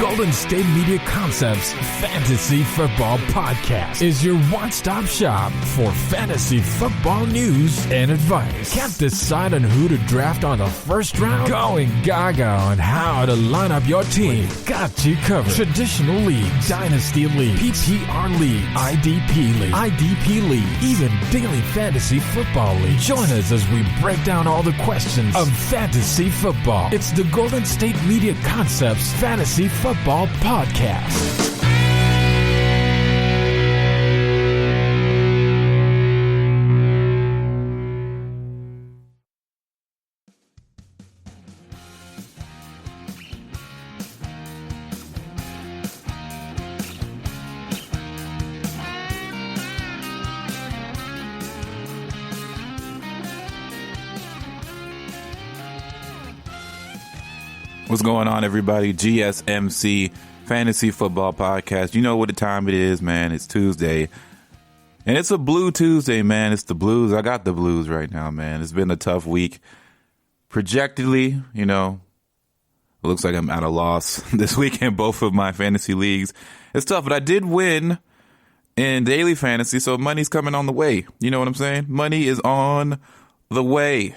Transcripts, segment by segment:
Golden State Media Concepts Fantasy Football Podcast is your one-stop shop for fantasy football news and advice. Can't decide on who to draft on the first round? Going gaga on how to line up your team. Got you covered. Traditional league, dynasty league, PPR league, IDP league, even daily fantasy football league. Join us as we break down all the questions of fantasy football. It's the Golden State Media Concepts Fantasy Football Podcast. What's going on, everybody? GSMC Fantasy Football Podcast. You know what the time it is, man. It's Tuesday. And it's a blue Tuesday, man. It's the blues. I got the blues right now, man. It's been a tough week. Projectedly, it looks like I'm at a loss this week in both of my fantasy leagues. It's tough, but I did win in daily fantasy, so money's coming on the way. You know what I'm saying? Money is on the way.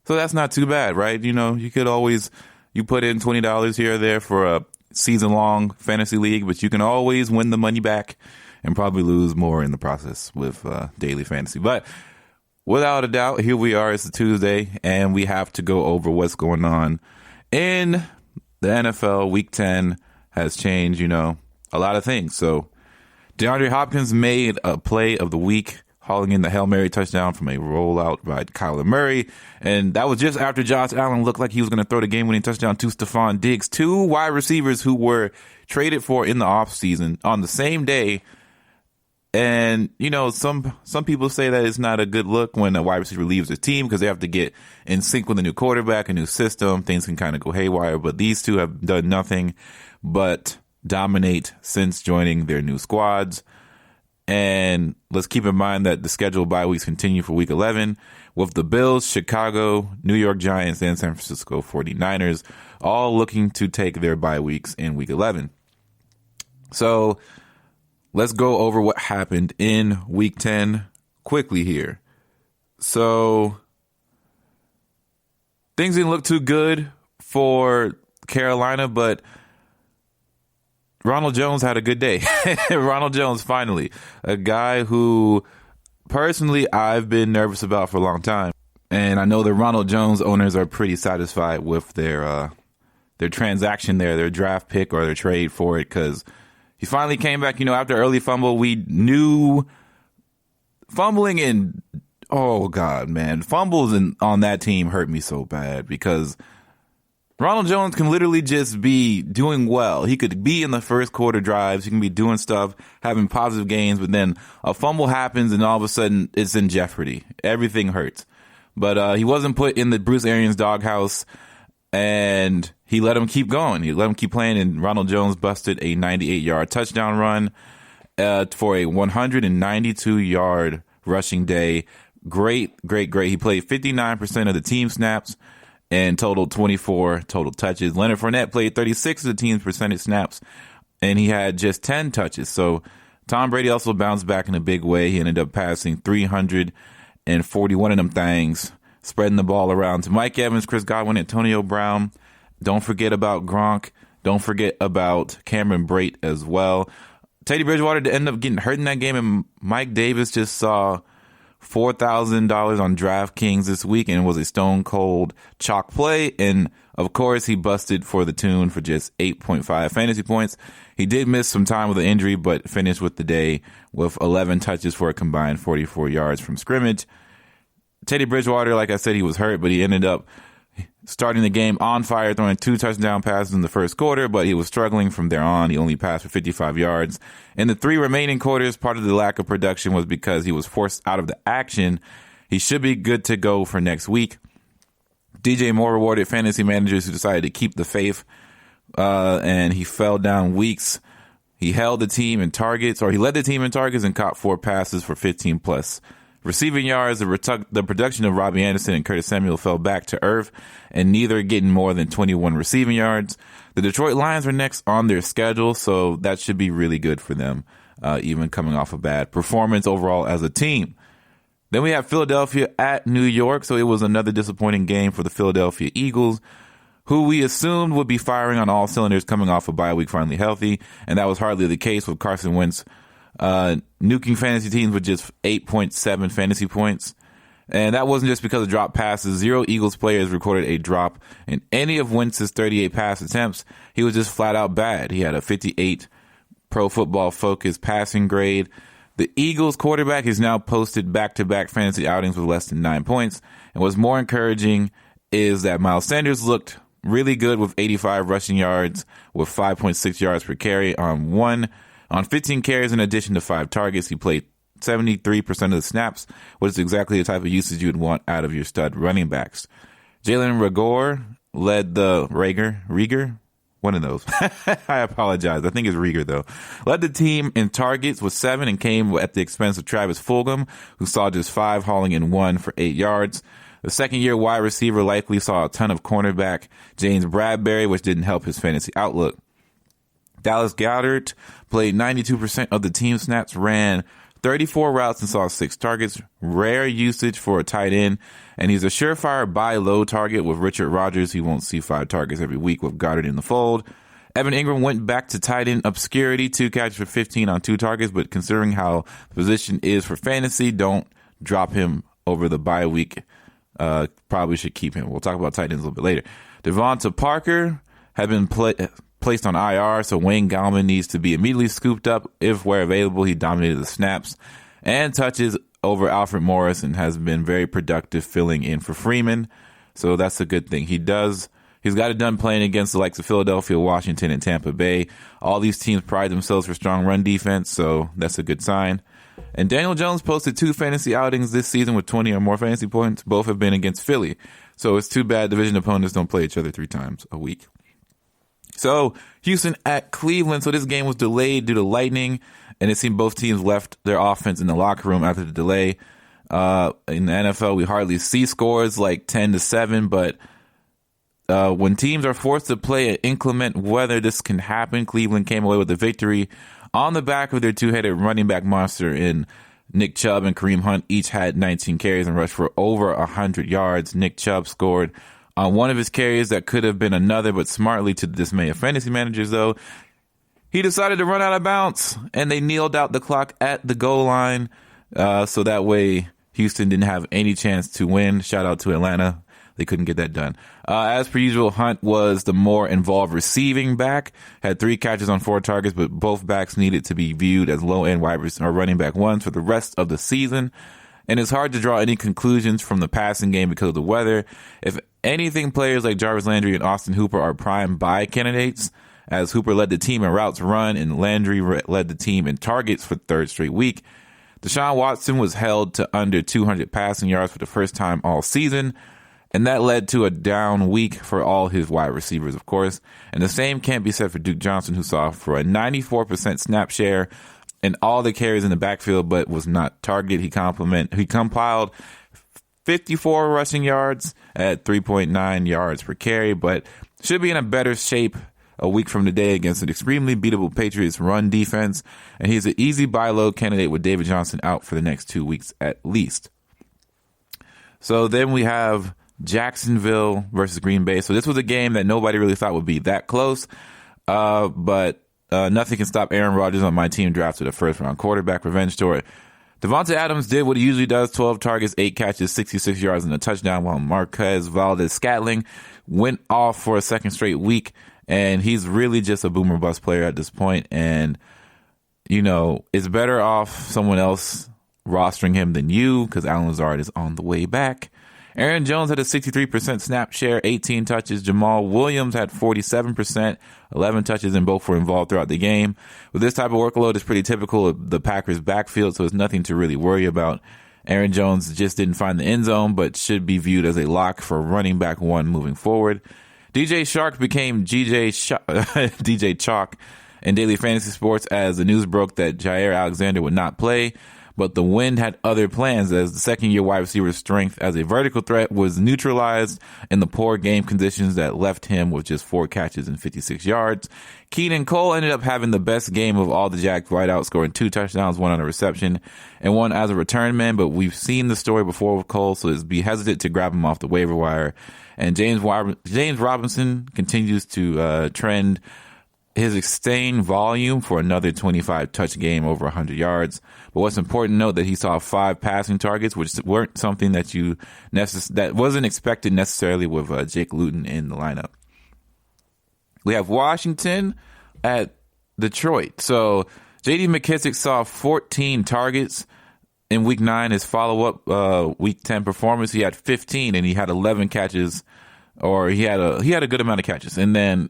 So that's not too bad, right? You could always, you put in $20 here or there for a season-long fantasy league, but you can always win the money back and probably lose more in the process with daily fantasy. But without a doubt, here we are. It's a Tuesday, and we have to go over what's going on in the NFL. Week 10 has changed, a lot of things. So Deandre Hopkins made a play of the week, hauling in the Hail Mary touchdown from a rollout by Kyler Murray. And that was just after Josh Allen looked like he was going to throw the game-winning touchdown to Stephon Diggs, two wide receivers who were traded for in the offseason on the same day. And, some people say that it's not a good look when a wide receiver leaves the team because they have to get in sync with a new quarterback, a new system. Things can kind of go haywire. But these two have done nothing but dominate since joining their new squads. And let's keep in mind that the scheduled bye weeks continue for Week 11 with the Bills, Chicago, New York Giants, and San Francisco 49ers all looking to take their bye weeks in Week 11. So let's go over what happened in Week 10 quickly here. So things didn't look too good for Carolina, but Ronald Jones had a good day. Ronald Jones, finally, a guy who personally I've been nervous about for a long time. And I know the Ronald Jones owners are pretty satisfied with their transaction there, their draft pick or their trade for it, because he finally came back, after early fumble. We knew fumbling and, oh God, man, fumbles on that team hurt me so bad because Ronald Jones can literally just be doing well. He could be in the first quarter drives. He can be doing stuff, having positive gains, but then a fumble happens and all of a sudden it's in jeopardy. Everything hurts. But he wasn't put in the Bruce Arians doghouse, and he let him keep going. He let him keep playing, and Ronald Jones busted a 98-yard touchdown run for a 192-yard rushing day. Great. He played 59% of the team snaps and totaled 24 total touches. Leonard Fournette played 36 of the team's percentage snaps, and he had just 10 touches. So Tom Brady also bounced back in a big way. He ended up passing 341 of them things, spreading the ball around to Mike Evans, Chris Godwin, Antonio Brown. Don't forget about Gronk. Don't forget about Cameron Brate as well. Teddy Bridgewater ended up getting hurt in that game, and Mike Davis just saw $4,000 on DraftKings this week and was a stone cold chalk play. And of course, he busted for the tune for just 8.5 fantasy points. He did miss some time with an injury, but finished with the day with 11 touches for a combined 44 yards from scrimmage. Teddy Bridgewater, like I said, he was hurt, but he ended up starting the game on fire, throwing 2 touchdown passes in the first quarter, but he was struggling from there on. He only passed for 55 yards. In the 3 remaining quarters, part of the lack of production was because he was forced out of the action. He should be good to go for next week. DJ Moore rewarded fantasy managers who decided to keep the faith, and he fell down weeks. He held the team in targets, or he led the team in targets and caught 4 passes for 15 plus receiving yards. The production of Robbie Anderson and Curtis Samuel fell back to earth, and neither getting more than 21 receiving yards. The Detroit Lions are next on their schedule, so that should be really good for them, even coming off a bad performance overall as a team. Then we have Philadelphia at New York, so it was another disappointing game for the Philadelphia Eagles, who we assumed would be firing on all cylinders coming off a bye week finally healthy, and that was hardly the case with Carson Wentz nuking fantasy teams with just 8.7 fantasy points. And that wasn't just because of drop passes. 0 Eagles players recorded a drop in any of Wentz's 38 pass attempts. He was just flat out bad. He had a 58 Pro Football Focus passing grade. The Eagles quarterback has now posted back-to-back fantasy outings with less than 9 points. And what's more encouraging is that Miles Sanders looked really good with 85 rushing yards with 5.6 yards per carry on 15 carries in addition to 5 targets. He played 73% of the snaps, which is exactly the type of usage you would want out of your stud running backs. Jalen Reagor led the Rieger, one of those. I apologize. I think it's Rieger, though. Led the team in targets with 7 and came at the expense of Travis Fulgham, who saw just 5, hauling in 1 for 8 yards. The second-year wide receiver likely saw a ton of cornerback James Bradbury, which didn't help his fantasy outlook. Dallas Goedert played 92% of the team snaps, ran 34 routes and saw 6 targets, rare usage for a tight end, and he's a surefire buy low target with Richard Rodgers. He won't see 5 targets every week with Goddard in the fold. Evan Ingram went back to tight end obscurity, 2 catches for 15 on 2 targets, but considering how the position is for fantasy, don't drop him over the bye week. Probably should keep him. We'll talk about tight ends a little bit later. Devonta Parker had been placed on IR, so Wayne Gallman needs to be immediately scooped up. If where available, he dominated the snaps and touches over Alfred Morris and has been very productive filling in for Freeman. So that's a good thing. He's got it done playing against the likes of Philadelphia, Washington, and Tampa Bay. All these teams pride themselves for strong run defense, so that's a good sign. And Daniel Jones posted 2 fantasy outings this season with 20 or more fantasy points. Both have been against Philly. So it's too bad division opponents don't play each other 3 times a week. So Houston at Cleveland. So this game was delayed due to lightning, and it seemed both teams left their offense in the locker room after the delay. In the NFL, we hardly see scores like 10-7, but when teams are forced to play in inclement weather, this can happen. Cleveland came away with the victory on the back of their 2-headed running back monster in Nick Chubb and Kareem Hunt. Each had 19 carries and rushed for over 100 yards. Nick Chubb scored on one of his carries that could have been another, but smartly, to the dismay of fantasy managers, though, he decided to run out of bounds, and they kneeled out the clock at the goal line, so that way Houston didn't have any chance to win. Shout out to Atlanta. They couldn't get that done. As per usual, Hunt was the more involved receiving back, had 3 catches on 4 targets, but both backs needed to be viewed as low-end running back ones for the rest of the season. And it's hard to draw any conclusions from the passing game because of the weather. If anything, players like Jarvis Landry and Austin Hooper are prime buy candidates, as Hooper led the team in routes run and Landry led the team in targets for the 3rd straight week. Deshaun Watson was held to under 200 passing yards for the first time all season, and that led to a down week for all his wide receivers, of course. And the same can't be said for Duke Johnson, who saw for a 94% snap share and all the carries in the backfield, but was not targeted. He compiled 54 rushing yards at 3.9 yards per carry, but should be in a better shape a week from today against an extremely beatable Patriots run defense. And he's an easy buy low candidate with David Johnson out for the next 2 weeks at least. So then we have Jacksonville versus Green Bay. So this was a game that nobody really thought would be that close, but nothing can stop Aaron Rodgers on my team drafted a first-round quarterback revenge story. Devonta Adams did what he usually does, 12 targets, 8 catches, 66 yards, and a touchdown, while Marquez Valdez-Scantling went off for a second straight week, and he's really just a boomer bust player at this point, and, you know, it's better off someone else rostering him than you, because Allen Lazard is on the way back. Aaron Jones had a 63% snap share, 18 touches. Jamal Williams had 47%, 11 touches, and both were involved throughout the game. With this type of workload, it's pretty typical of the Packers' backfield, so it's nothing to really worry about. Aaron Jones just didn't find the end zone, but should be viewed as a lock for running back 1 moving forward. DJ Shark became DJ Chalk in Daily Fantasy Sports as the news broke that Jair Alexander would not play. but the wind had other plans as the second-year wide receiver's strength as a vertical threat was neutralized in the poor game conditions that left him with just 4 catches and 56 yards. Keenan Cole ended up having the best game of all the Jack wideouts, scoring 2 touchdowns, 1 on a reception, and 1 as a return man, but we've seen the story before with Cole, so be hesitant to grab him off the waiver wire. And James Robinson continues to trend his sustained volume for another 25-touch game over 100 yards. But what's important to note that he saw 5 passing targets, which weren't something that that wasn't expected necessarily with Jake Luton in the lineup. We have Washington at Detroit. So J.D. McKissic saw 14 targets in Week 9. His follow-up Week 10 performance, he had 15, and he had 11 catches, or he had a good amount of catches. And then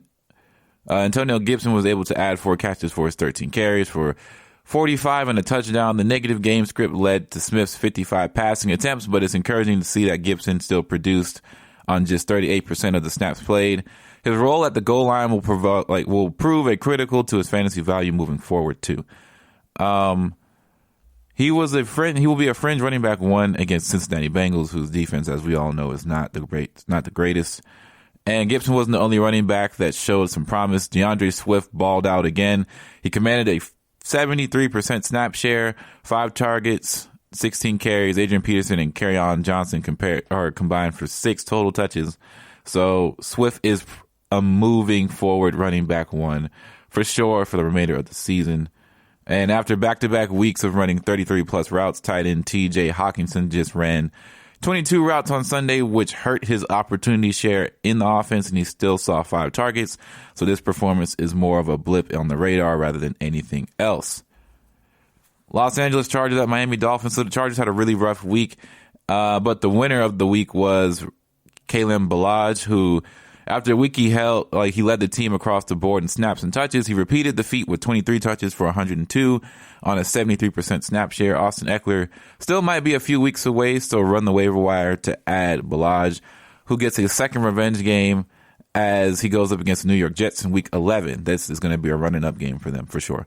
Antonio Gibson was able to add 4 catches for his 13 carries for 45 and a touchdown. The negative game script led to Smith's 55 passing attempts, but it's encouraging to see that Gibson still produced on just 38% of the snaps played. His role at the goal line will prove a critical to his fantasy value moving forward too. He will be a fringe running back 1 against Cincinnati Bengals, whose defense, as we all know, is not the greatest. And Gibson wasn't the only running back that showed some promise. DeAndre Swift balled out again. He commanded a 73% snap share, 5 targets, 16 carries. Adrian Peterson and Kerryon Johnson combined for 6 total touches. So Swift is a moving forward running back 1 for sure for the remainder of the season. And after back-to-back weeks of running 33-plus routes, tight end T.J. Hawkinson just ran 22 routes on Sunday, which hurt his opportunity share in the offense, and he still saw 5 targets. So this performance is more of a blip on the radar rather than anything else. Los Angeles Chargers at Miami Dolphins. So the Chargers had a really rough week, but the winner of the week was Kalen Ballage, who after a week he led the team across the board in snaps and touches. He repeated the feat with 23 touches for 102 on a 73% snap share. Austin Eckler still might be a few weeks away, so run the waiver wire to add Ballage, who gets a second revenge game as he goes up against the New York Jets in Week 11. This is going to be a running up game for them for sure.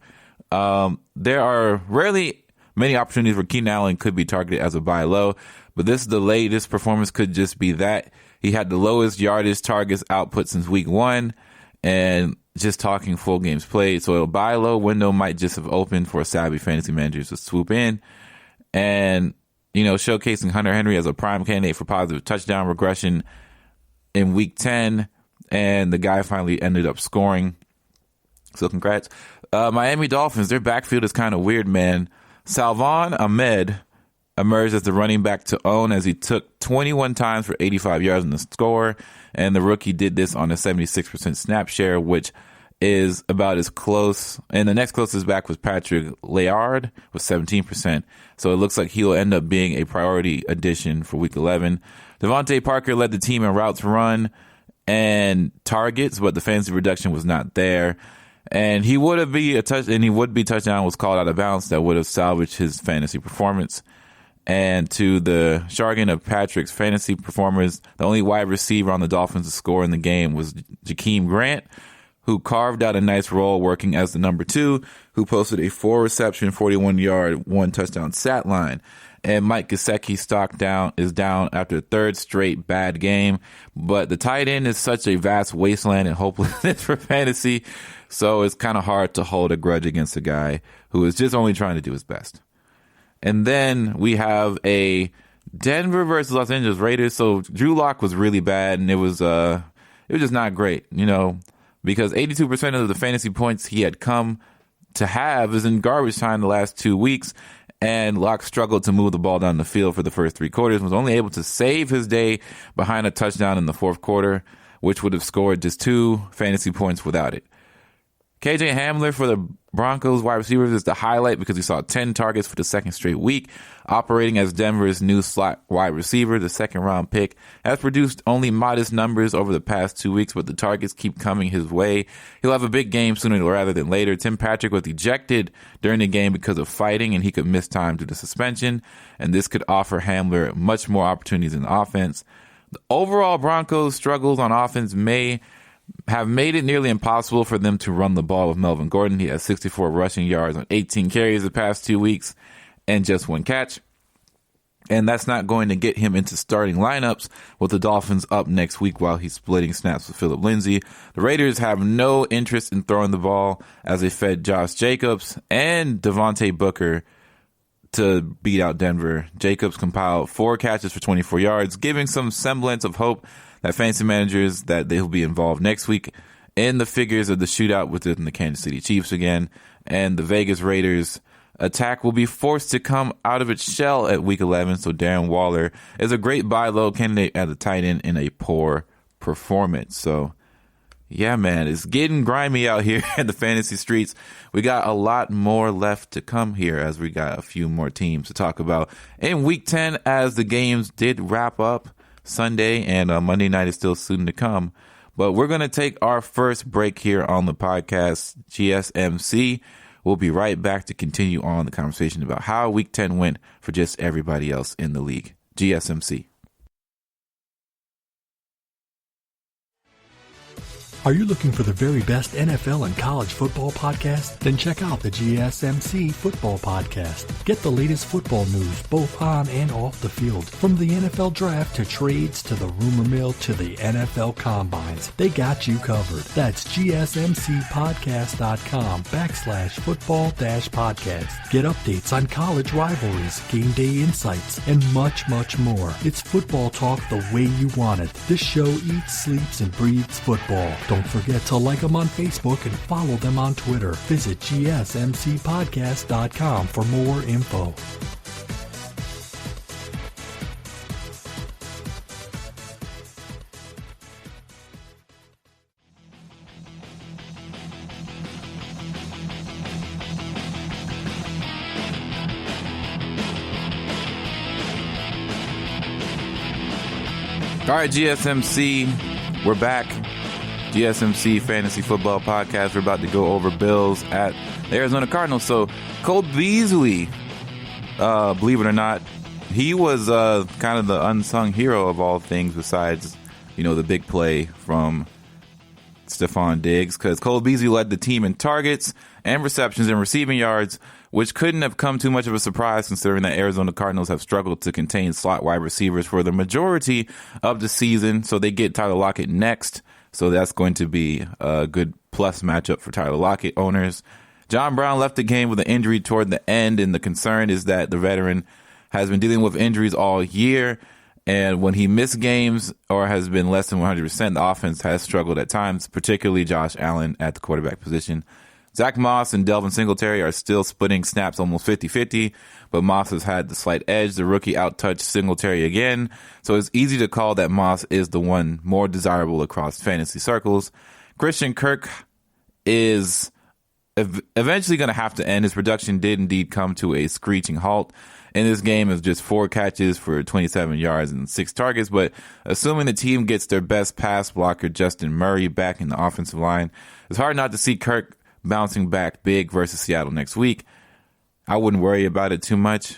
There are rarely many opportunities where Keenan Allen could be targeted as a buy low, but this latest performance could just be that. He had the lowest yardage targets output since Week 1, and just talking full games played. So a buy low window might just have opened for savvy fantasy managers to swoop in. And, showcasing Hunter Henry as a prime candidate for positive touchdown regression in Week 10, and the guy finally ended up scoring. So congrats. Miami Dolphins, their backfield is kind of weird, man. Salvin Ahmed emerged as the running back to own as he took 21 times for 85 yards in the score, and the rookie did this on a 76% snap share, which is about as close. And the next closest back was Patrick Laird with 17%. So it looks like he'll end up being a priority addition for Week 11. Devonta Parker led the team in routes run and targets, but the fantasy reduction was not there. And he would be touchdown was called out of bounds that would have salvaged his fantasy performance. And to the jargon of Patrick's fantasy performers, the only wide receiver on the Dolphins to score in the game was Jakeem Grant, who carved out a nice role working as the number 2, who posted a 4-reception, 41-yard, 1-touchdown stat line. And Mike Gesicki's stock is down after a third straight bad game. But the tight end is such a vast wasteland and hopelessness for fantasy, so it's kind of hard to hold a grudge against a guy who is just only trying to do his best. And then we have a Denver versus Los Angeles Raiders. So Drew Lock was really bad, and it was just not great, because 82% of the fantasy points he had come to have is in garbage time the last 2 weeks. And Locke struggled to move the ball down the field for the first 3 quarters, was only able to save his day behind a touchdown in the fourth quarter, which would have scored just 2 fantasy points without it. KJ Hamler for the Broncos wide receivers is the highlight because he saw 10 targets for the second straight week. Operating as Denver's new slot wide receiver, the second-round pick has produced only modest numbers over the past 2 weeks, but the targets keep coming his way. He'll have a big game sooner rather than later. Tim Patrick was ejected during the game because of fighting, and he could miss time due to suspension, and this could offer Hamler much more opportunities in the offense. The overall Broncos' struggles on offense may have made it nearly impossible for them to run the ball with Melvin Gordon. He has 64 rushing yards on 18 carries the past 2 weeks. and just 1 catch. And that's not going to get him into starting lineups with the Dolphins up next week while he's splitting snaps with Phillip Lindsay. The Raiders have no interest in throwing the ball as they fed Josh Jacobs and Devonta Parker to beat out Denver. Jacobs compiled 4 catches for 24 yards, giving some semblance of hope that fantasy managers that they'll be involved next week in the figures of the shootout within the Kansas City Chiefs again. And the Vegas Raiders attack will be forced to come out of its shell at week 11. So Darren Waller is a great buy low candidate at the tight end in a poor performance. So yeah, man, it's getting grimy out here in the fantasy streets. We got a lot more left to come here as we got a few more teams to talk about in week 10 as the games did wrap up Sunday and Monday night is still soon to come. But we're going to take our first break here on the podcast, GSMC. We'll be right back to continue on the conversation about how week 10 went for just everybody else in the league. GSMC. Are you looking for the very best NFL and college football podcast? Then check out the GSMC Football Podcast. Get the latest football news both on and off the field. From the NFL Draft to trades to the rumor mill to the NFL Combines. They got you covered. That's GSMCpodcast.com/football-podcast. Get updates on college rivalries, game day insights, and much, much more. It's football talk the way you want it. This show eats, sleeps, and breathes football. Don't forget to like them on Facebook and follow them on Twitter. Visit GSMCpodcast.com for more info. All right, GSMC, we're back. GSMC Fantasy Football Podcast. We're about to go over Bills at the Arizona Cardinals. So Cole Beasley, believe it or not, he was kind of the unsung hero of all things besides, the big play from Stephon Diggs, because Cole Beasley led the team in targets and receptions and receiving yards, which couldn't have come too much of a surprise considering that Arizona Cardinals have struggled to contain slot wide receivers for the majority of the season. So they get Tyler Lockett next. So that's going to be a good plus matchup for Tyler Lockett owners. John Brown left the game with an injury toward the end, and the concern is that the veteran has been dealing with injuries all year. And when he missed games or has been less than 100%, the offense has struggled at times, particularly Josh Allen at the quarterback position. Zach Moss and Delvin Singletary are still splitting snaps almost 50-50, but Moss has had the slight edge. The rookie outtouched Singletary again, so it's easy to call that Moss is the one more desirable across fantasy circles. Christian Kirk is eventually going to have to end. His production did indeed come to a screeching halt in this game. Is just 4 catches for 27 yards and 6 targets, but assuming the team gets their best pass blocker, Justin Murray, back in the offensive line, it's hard not to see Kirk bouncing back big versus Seattle next week. I wouldn't worry about it too much.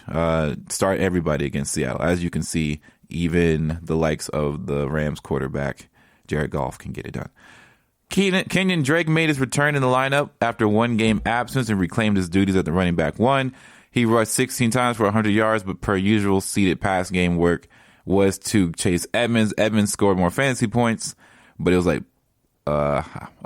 Start everybody against Seattle. As you can see, even the likes of the Rams quarterback, Jared Goff, can get it done. Kenyon Drake made his return in the lineup after 1 game absence and reclaimed his duties at the running back 1. He rushed 16 times for 100 yards, but per usual, seeded pass game work was to chase Edmonds. Edmonds scored more fantasy points, but it was like a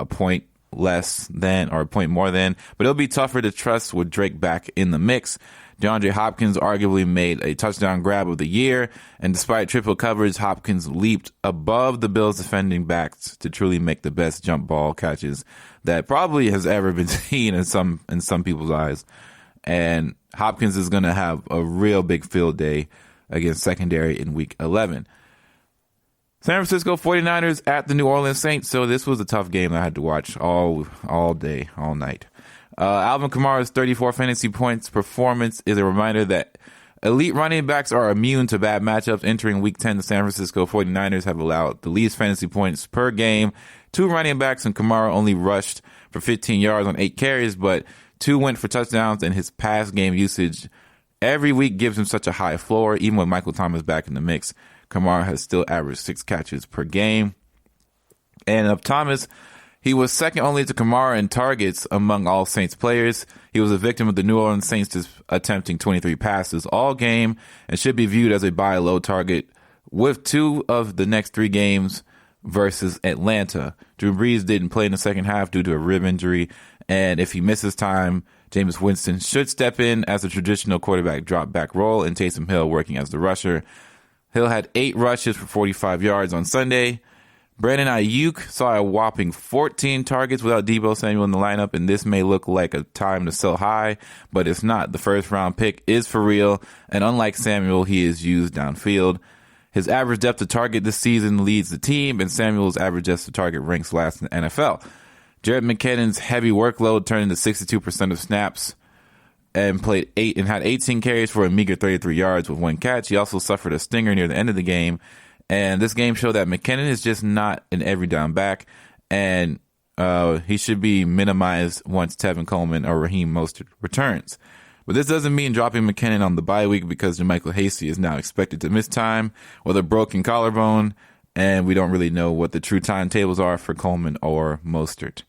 point less than or a point more than, but it'll be tougher to trust with Drake back in the mix. Deandre Hopkins arguably made a touchdown grab of the year, and despite triple coverage, Hopkins leaped above the Bills' defending backs to truly make the best jump ball catches that probably has ever been seen in some people's eyes. And Hopkins is going to have a real big field day against secondary in week 11. San Francisco 49ers at the New Orleans Saints. So this was a tough game I had to watch all day, all night. Alvin Kamara's 34 fantasy points performance is a reminder that elite running backs are immune to bad matchups. Entering week 10, the San Francisco 49ers have allowed the least fantasy points per game. 2 running backs, and Kamara only rushed for 15 yards on 8 carries, but 2 went for touchdowns, and his pass game usage every week gives him such a high floor. Even with Michael Thomas back in the mix, Kamara has still averaged 6 catches per game. And of Thomas, He was second only to Kamara in targets among all Saints players. He was a victim of the New Orleans Saints just attempting 23 passes all game and should be viewed as a buy low target with 2 of the next 3 games versus Atlanta. Drew Brees didn't play in the second half due to a rib injury, and if he misses time, Jameis Winston should step in as a traditional quarterback drop back role and Taysom Hill working as the rusher. Hill had 8 rushes for 45 yards on Sunday. Brandon Ayuk saw a whopping 14 targets without Deebo Samuel in the lineup, and this may look like a time to sell high, but it's not. The first-round pick is for real, and unlike Samuel, he is used downfield. His average depth of target this season leads the team, and Samuel's average depth of target ranks last in the NFL. Jared McKinnon's heavy workload turned into 62% of snaps and had 18 carries for a meager 33 yards with 1 catch. He also suffered a stinger near the end of the game. And this game showed that McKinnon is just not an every down back, and he should be minimized once Tevin Coleman or Raheem Mostert returns. But this doesn't mean dropping McKinnon on the bye week because JaMychal Hasty is now expected to miss time with a broken collarbone, and we don't really know what the true timetables are for Coleman or Mostert.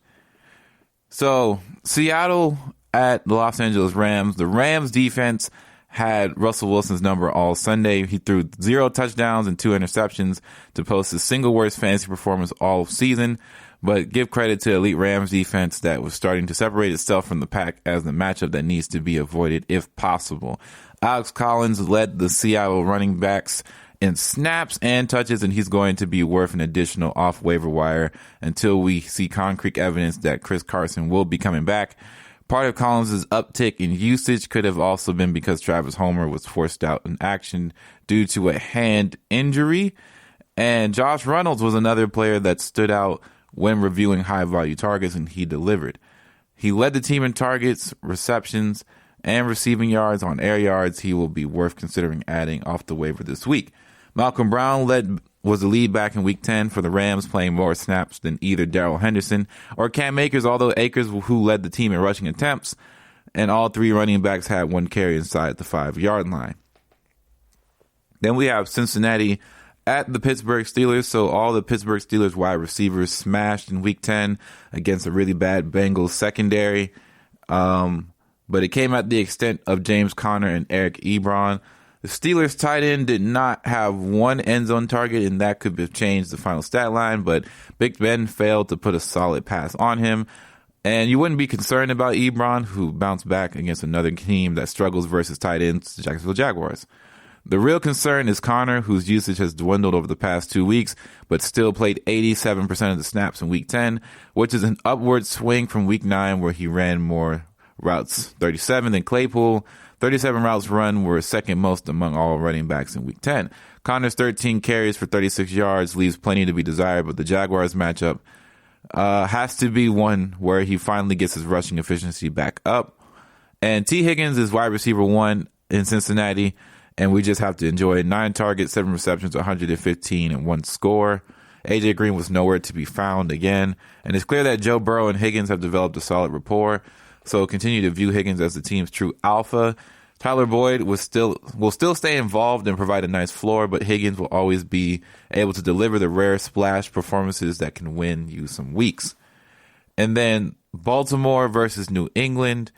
So, Seattle at the Los Angeles Rams. The Rams defense had Russell Wilson's number all Sunday. He threw 0 touchdowns and 2 interceptions to post his single worst fantasy performance all season. But give credit to elite Rams defense that was starting to separate itself from the pack as the matchup that needs to be avoided if possible. Alex Collins led the Seattle running backs in snaps and touches, and he's going to be worth an additional off waiver wire until we see concrete evidence that Chris Carson will be coming back. Part of Collins' uptick in usage could have also been because Travis Homer was forced out in action due to a hand injury. And Josh Reynolds was another player that stood out when reviewing high-value targets, and he delivered. He led the team in targets, receptions, and receiving yards. On air yards, he will be worth considering adding off the waiver this week. Malcolm Brown was the lead back in Week 10 for the Rams, playing more snaps than either Darrell Henderson or Cam Akers, although Akers, who led the team in rushing attempts, and all 3 running backs had 1 carry inside the 5-yard line. Then we have Cincinnati at the Pittsburgh Steelers. So all the Pittsburgh Steelers wide receivers smashed in Week 10 against a really bad Bengals secondary. But it came at the extent of James Conner and Eric Ebron. The Steelers tight end did not have 1 end zone target, and that could have changed the final stat line, but Big Ben failed to put a solid pass on him. And you wouldn't be concerned about Ebron, who bounced back against another team that struggles versus tight ends, the Jacksonville Jaguars. The real concern is Conner, whose usage has dwindled over the past 2 weeks, but still played 87% of the snaps in Week 10, which is an upward swing from Week 9, where he ran more routes, 37, than Claypool. 37 routes run were second most among all running backs in Week 10. Conner's 13 carries for 36 yards leaves plenty to be desired, but the Jaguars matchup has to be one where he finally gets his rushing efficiency back up. And T. Higgins is wide receiver 1 in Cincinnati, and we just have to enjoy it. 9 targets, 7 receptions, 115, and 1 score. A.J. Green was nowhere to be found again, and it's clear that Joe Burrow and Higgins have developed a solid rapport. So continue to view Higgins as the team's true alpha. Tyler Boyd will still stay involved and provide a nice floor, but Higgins will always be able to deliver the rare splash performances that can win you some weeks. And then Baltimore versus New England.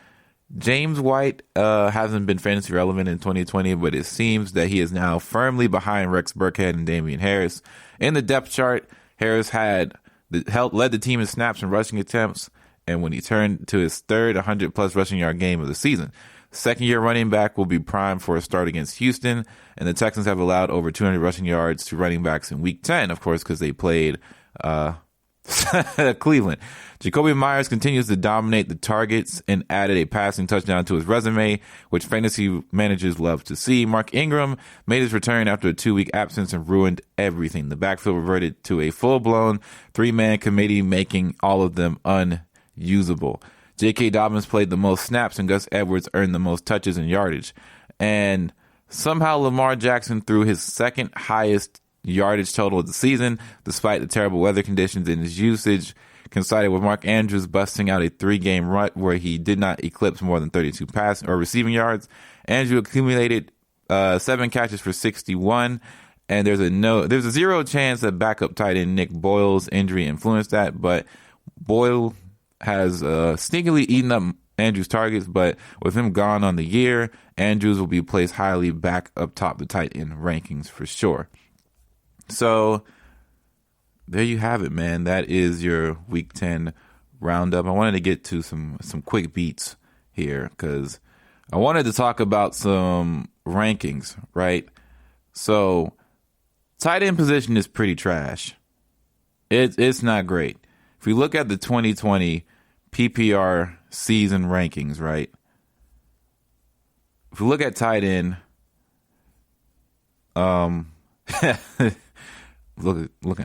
James White hasn't been fantasy relevant in 2020, but it seems that he is now firmly behind Rex Burkhead and Damian Harris. In the depth chart, Harris led the team in snaps and rushing attempts, and when he turned to his third 100-plus rushing yard game of the season. Second-year running back will be primed for a start against Houston, and the Texans have allowed over 200 rushing yards to running backs in Week 10, of course, because they played Cleveland. Jacoby Myers continues to dominate the targets and added a passing touchdown to his resume, which fantasy managers love to see. Mark Ingram made his return after a 2-week absence and ruined everything. The backfield reverted to a full-blown 3-man committee, making all of them unusable. J.K. Dobbins played the most snaps, and Gus Edwards earned the most touches and yardage. And somehow Lamar Jackson threw his second highest yardage total of the season, despite the terrible weather conditions, and his usage coincided with Mark Andrews busting out a 3-game rut where he did not eclipse more than 32 pass or receiving yards. Andrew accumulated 7 catches for 61, and there's a 0 chance that backup tight end Nick Boyle's injury influenced that, but Boyle has sneakily eaten up Andrews' targets, but with him gone on the year, Andrews will be placed highly back up top the tight end rankings for sure. So there you have it, man. That is your Week 10 roundup. I wanted to get to some quick beats here because I wanted to talk about some rankings, right? So tight end position is pretty trash. It's not great. If we look at the 2020 PPR season rankings, right? If we look at tight end, looking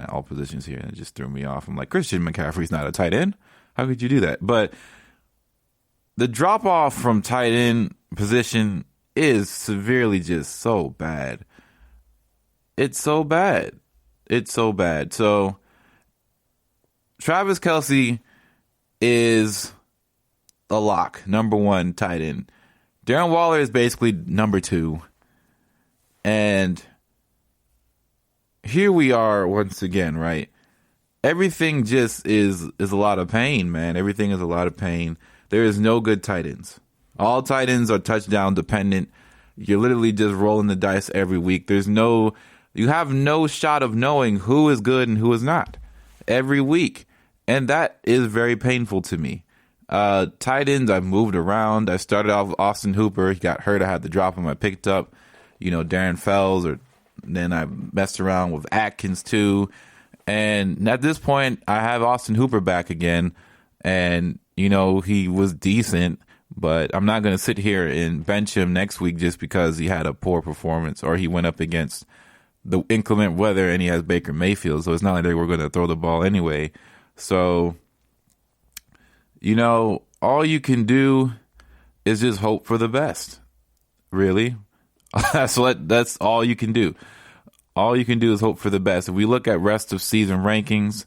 at all positions here, and it just threw me off. I'm like, Christian McCaffrey's not a tight end. How could you do that? But the drop off from tight end position is severely just so bad. It's so bad. It's so bad. So Travis Kelce is a lock, number one tight end. Darren Waller is basically number two. And here we are once again, right? Everything just is a lot of pain, man. Everything is a lot of pain. There is no good tight ends. All tight ends are touchdown dependent. You're literally just rolling the dice every week. You have no shot of knowing who is good and who is not every week. And that is very painful to me. Tight ends, I've moved around. I started off with Austin Hooper. He got hurt. I had to drop him. I picked up, Darren Fells, then I messed around with Atkins too. And at this point, I have Austin Hooper back again. And, he was decent, but I'm not going to sit here and bench him next week just because he had a poor performance or he went up against the inclement weather and he has Baker Mayfield. So it's not like they were going to throw the ball anyway. So, all you can do is just hope for the best. Really. That's all you can do. All you can do is hope for the best. If we look at rest of season rankings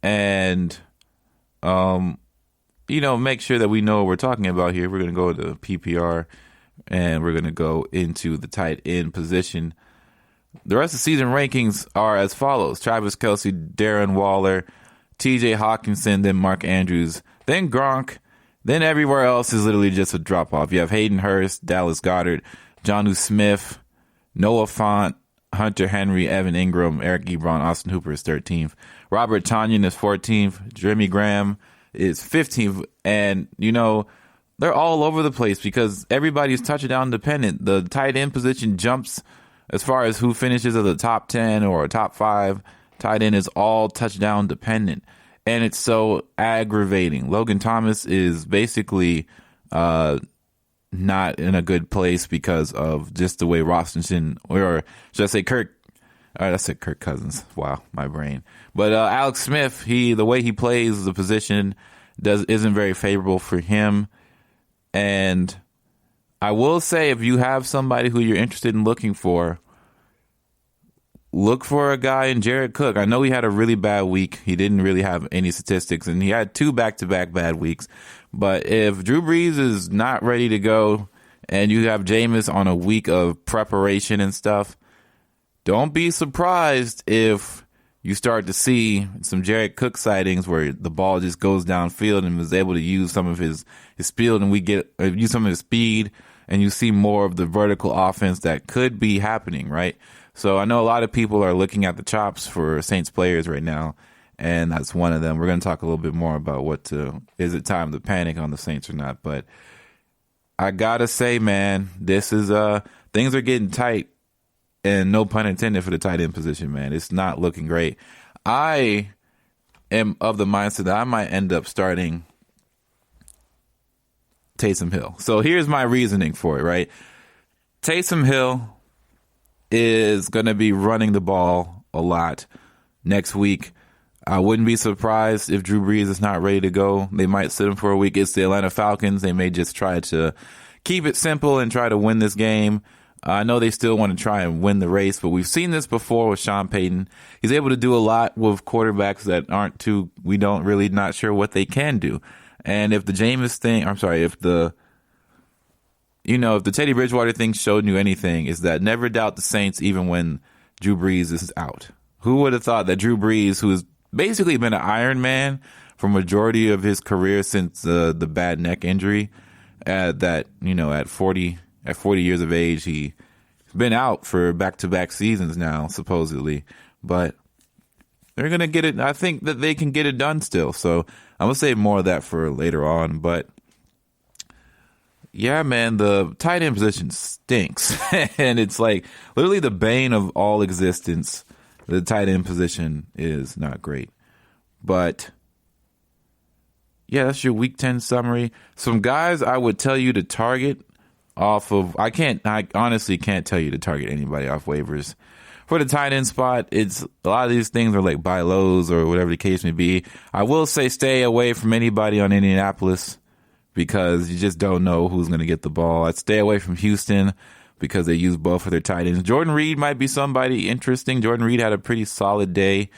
and, make sure that we know what we're talking about here. We're going to go to PPR and we're going to go into the tight end position. The rest of season rankings are as follows: Travis Kelce, Darren Waller, TJ Hawkinson, then Mark Andrews, then Gronk, then everywhere else is literally just a drop off. You have Hayden Hurst, Dallas Goedert, Jonnu Smith, Noah Fant, Hunter Henry, Evan Ingram, Eric Ebron, Austin Hooper is 13th. Robert Tonyan is 14th. Jimmy Graham is 15th. And, they're all over the place because everybody's touchdown dependent. The tight end position jumps as far as who finishes at the top 10 or top 5. Tight end is all touchdown dependent. And it's so aggravating. Logan Thomas is basically not in a good place because of just the way Rostenson, or should I say Kirk Cousins. Wow, my brain. But Alex Smith, the way he plays the position isn't very favorable for him. And I will say, if you have somebody who you're interested in looking for, look for a guy in Jared Cook. I know he had a really bad week. He didn't really have any statistics, and he had 2 back-to-back bad weeks. But if Drew Brees is not ready to go and you have Jameis on a week of preparation and stuff, don't be surprised if you start to see some Jared Cook sightings where the ball just goes downfield and was able to use some of his speed, and use some of his speed, and you see more of the vertical offense that could be happening, right? So I know a lot of people are looking at the chops for Saints players right now, and that's one of them. We're going to talk a little bit more about is it time to panic on the Saints or not? But I got to say, man, this is things are getting tight, and no pun intended for the tight end position, man. It's not looking great. I am of the mindset that I might end up starting Taysom Hill. So here's my reasoning for it, right? Taysom Hill is going to be running the ball a lot next week. I wouldn't be surprised if Drew Brees is not ready to go. They might sit him for a week. It's the Atlanta Falcons. They may just try to keep it simple and try to win this game. I know they still want to try and win the race, but we've seen this before with Sean Payton. He's able to do a lot with quarterbacks that we don't really not sure what they can do. And if the Jameis thing, if the Teddy Bridgewater thing showed you anything, is that never doubt the Saints even when Drew Brees is out. Who would have thought that Drew Brees, who has basically been an Iron Man for majority of his career since the bad neck injury. At 40 years of age, he's been out for back-to-back seasons now, supposedly. But they're gonna get it. I think that they can get it done still. So I'm gonna save more of that for later on. But yeah, man, the tight end position stinks, and it's like literally the bane of all existence. The tight end position is not great, but. Yeah, that's your Week 10 summary. Some guys I would tell you to target off of. I honestly can't tell you to target anybody off waivers. For the tight end spot, it's a lot of these things are like buy lows or whatever the case may be. I will say stay away from anybody on Indianapolis because you just don't know who's going to get the ball. I'd stay away from Houston because they use both of their tight ends. Jordan Reed might be somebody interesting. Jordan Reed had a pretty solid day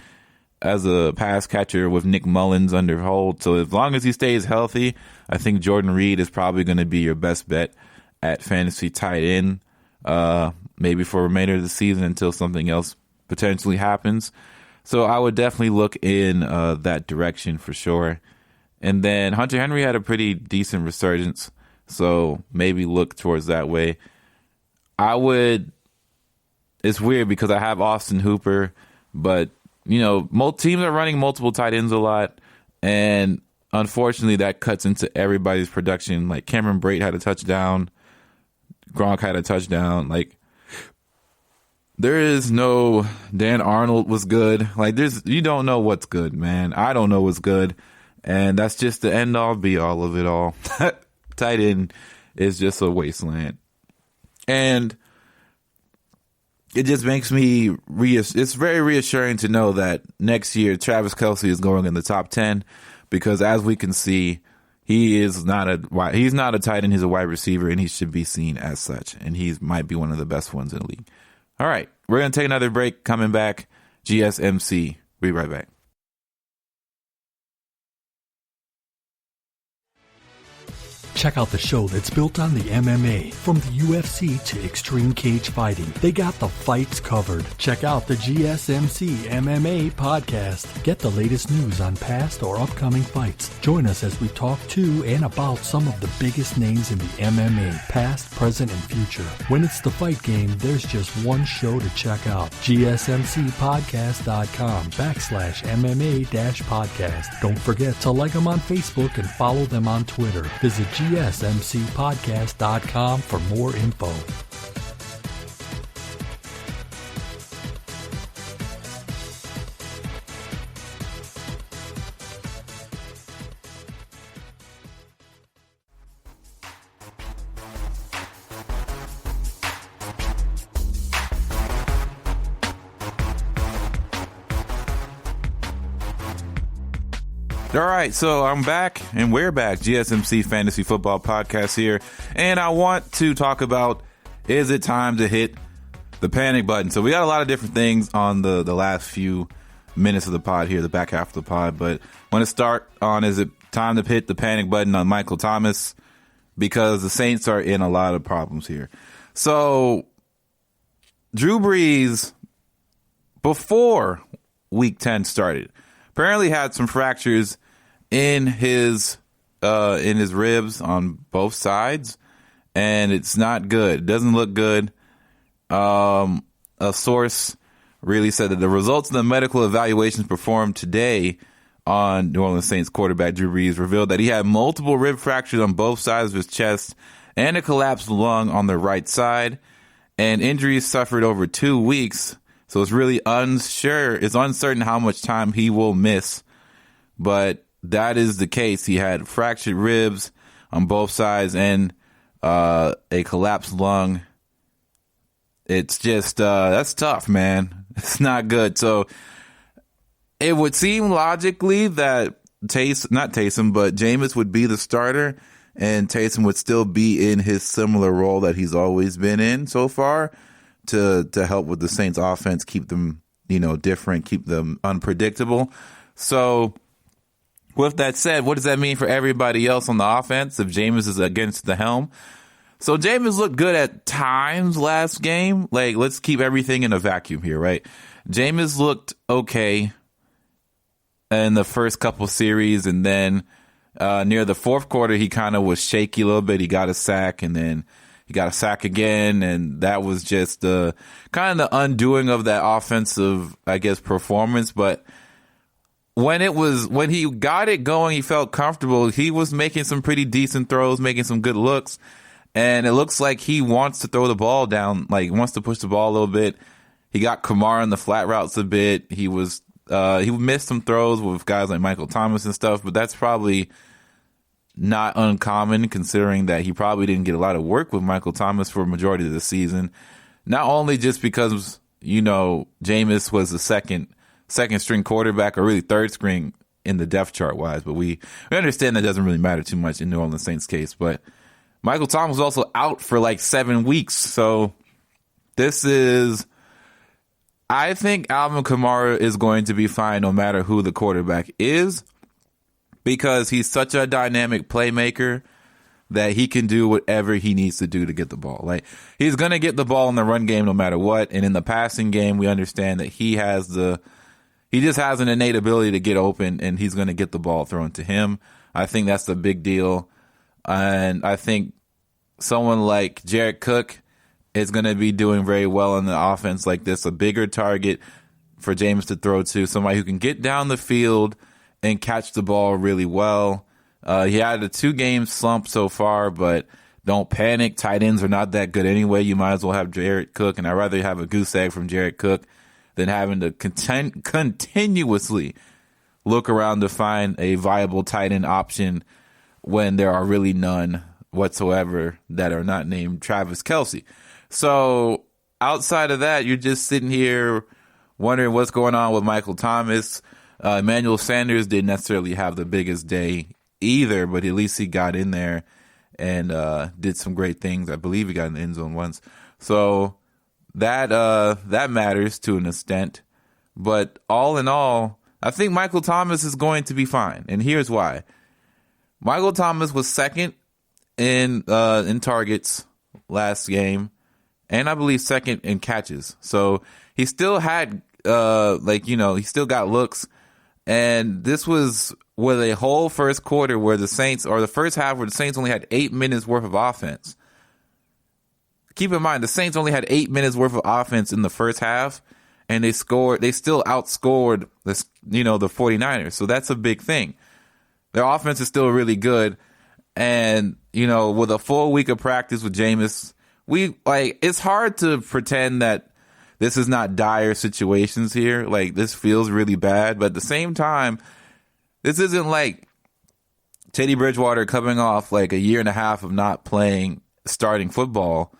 as a pass catcher with Nick Mullins under hold. So as long as he stays healthy, I think Jordan Reed is probably going to be your best bet at fantasy tight end, maybe for the remainder of the season until something else potentially happens. So I would definitely look in that direction for sure. And then Hunter Henry had a pretty decent resurgence, so maybe look towards that way. It's weird because I have Austin Hooper, but teams are running multiple tight ends a lot, and unfortunately that cuts into everybody's production. Like Cameron Brate had a touchdown, Gronk had a touchdown. Like there is no Dan Arnold was good. Like you don't know what's good, man. I don't know what's good, and that's just the end all be all of it all. Tight end is just a wasteland, and it just makes me it's very reassuring to know that next year Travis Kelce is going in the top 10 because as we can see, he's not a tight end, he's a wide receiver, and he should be seen as such, and he might be one of the best ones in the league. All right, we're going to take another break. Coming back, GSMC. Be right back. Check out the show that's built on the MMA. From the UFC to extreme cage fighting, they got the fights covered. Check out the GSMC MMA podcast. Get the latest news on past or upcoming fights. Join us as we talk to and about some of the biggest names in the MMA, past, present, and future. When it's the fight game, there's just one show to check out. GSMCpodcast.com/MMA-podcast. Don't forget to like them on Facebook and follow them on Twitter. Visit GSMCpodcast.com for more info. All right, so I'm back, and we're back. GSMC Fantasy Football Podcast here, and I want to talk about, is it time to hit the panic button? So we got a lot of different things on the last few minutes of the pod here, the back half of the pod, but I want to start on, is it time to hit the panic button on Michael Thomas? Because the Saints are in a lot of problems here. So Drew Brees, before Week 10 started, apparently had some fractures in his ribs on both sides, and it's not good. It doesn't look good. A source really said that the results of the medical evaluations performed today on New Orleans Saints quarterback Drew Brees revealed that he had multiple rib fractures on both sides of his chest and a collapsed lung on the right side, and injuries suffered over 2 weeks. So it's really uncertain how much time he will miss, but that is the case. He had fractured ribs on both sides and a collapsed lung. It's just, that's tough, man. It's not good. So it would seem logically that Jameis would be the starter, and Taysom would still be in his similar role that he's always been in so far, to help with the Saints offense, keep them, different, keep them unpredictable. So with that said, what does that mean for everybody else on the offense if Jameis is against the helm? So Jameis looked good at times last game. Like, let's keep everything in a vacuum here, right? Jameis looked okay in the first couple series, and then near the fourth quarter, he kind of was shaky a little bit. He got a sack, and then he got a sack again, and that was just kind of the undoing of that offensive, I guess, performance. But when he got it going, he felt comfortable. He was making some pretty decent throws, making some good looks, and it looks like he wants to throw the ball down, like wants to push the ball a little bit. He got Kamara on the flat routes a bit. He missed some throws with guys like Michael Thomas and stuff, but that's probably not uncommon considering that he probably didn't get a lot of work with Michael Thomas for a majority of the season. Not only just because, Jameis was the second string quarterback, or really third string in the depth chart wise, but we understand that doesn't really matter too much in New Orleans Saints case. But Michael Thomas was also out for like 7 weeks. So I think Alvin Kamara is going to be fine no matter who the quarterback is, because he's such a dynamic playmaker that he can do whatever he needs to do to get the ball. Like, he's going to get the ball in the run game no matter what. And in the passing game, we understand that he just has an innate ability to get open, and he's going to get the ball thrown to him. I think that's the big deal. And I think someone like Jared Cook is going to be doing very well in the offense like this, a bigger target for James to throw to, somebody who can get down the field and catch the ball really well. He had a 2-game slump so far, but don't panic. Tight ends are not that good anyway. You might as well have Jared Cook, and I'd rather have a goose egg from Jared Cook than having to continuously look around to find a viable tight end option when there are really none whatsoever that are not named Travis Kelce. So outside of that, you're just sitting here wondering what's going on with Michael Thomas. Emmanuel Sanders didn't necessarily have the biggest day either, but at least he got in there and did some great things. I believe he got in the end zone once. So that matters to an extent. But all in all, I think Michael Thomas is going to be fine. And here's why. Michael Thomas was second in targets last game, and I believe second in catches. So he still had, he still got looks. And this was with a whole first quarter where the Saints, or the first half where the Saints only had 8 minutes worth of offense. Keep in mind, the Saints only had 8 minutes worth of offense in the first half, and they still outscored the 49ers. So that's a big thing. Their offense is still really good. And, with a full week of practice with Jameis, it's hard to pretend that this is not dire situations here. Like, this feels really bad. But at the same time, this isn't like Teddy Bridgewater coming off like a year and a half of not playing starting football.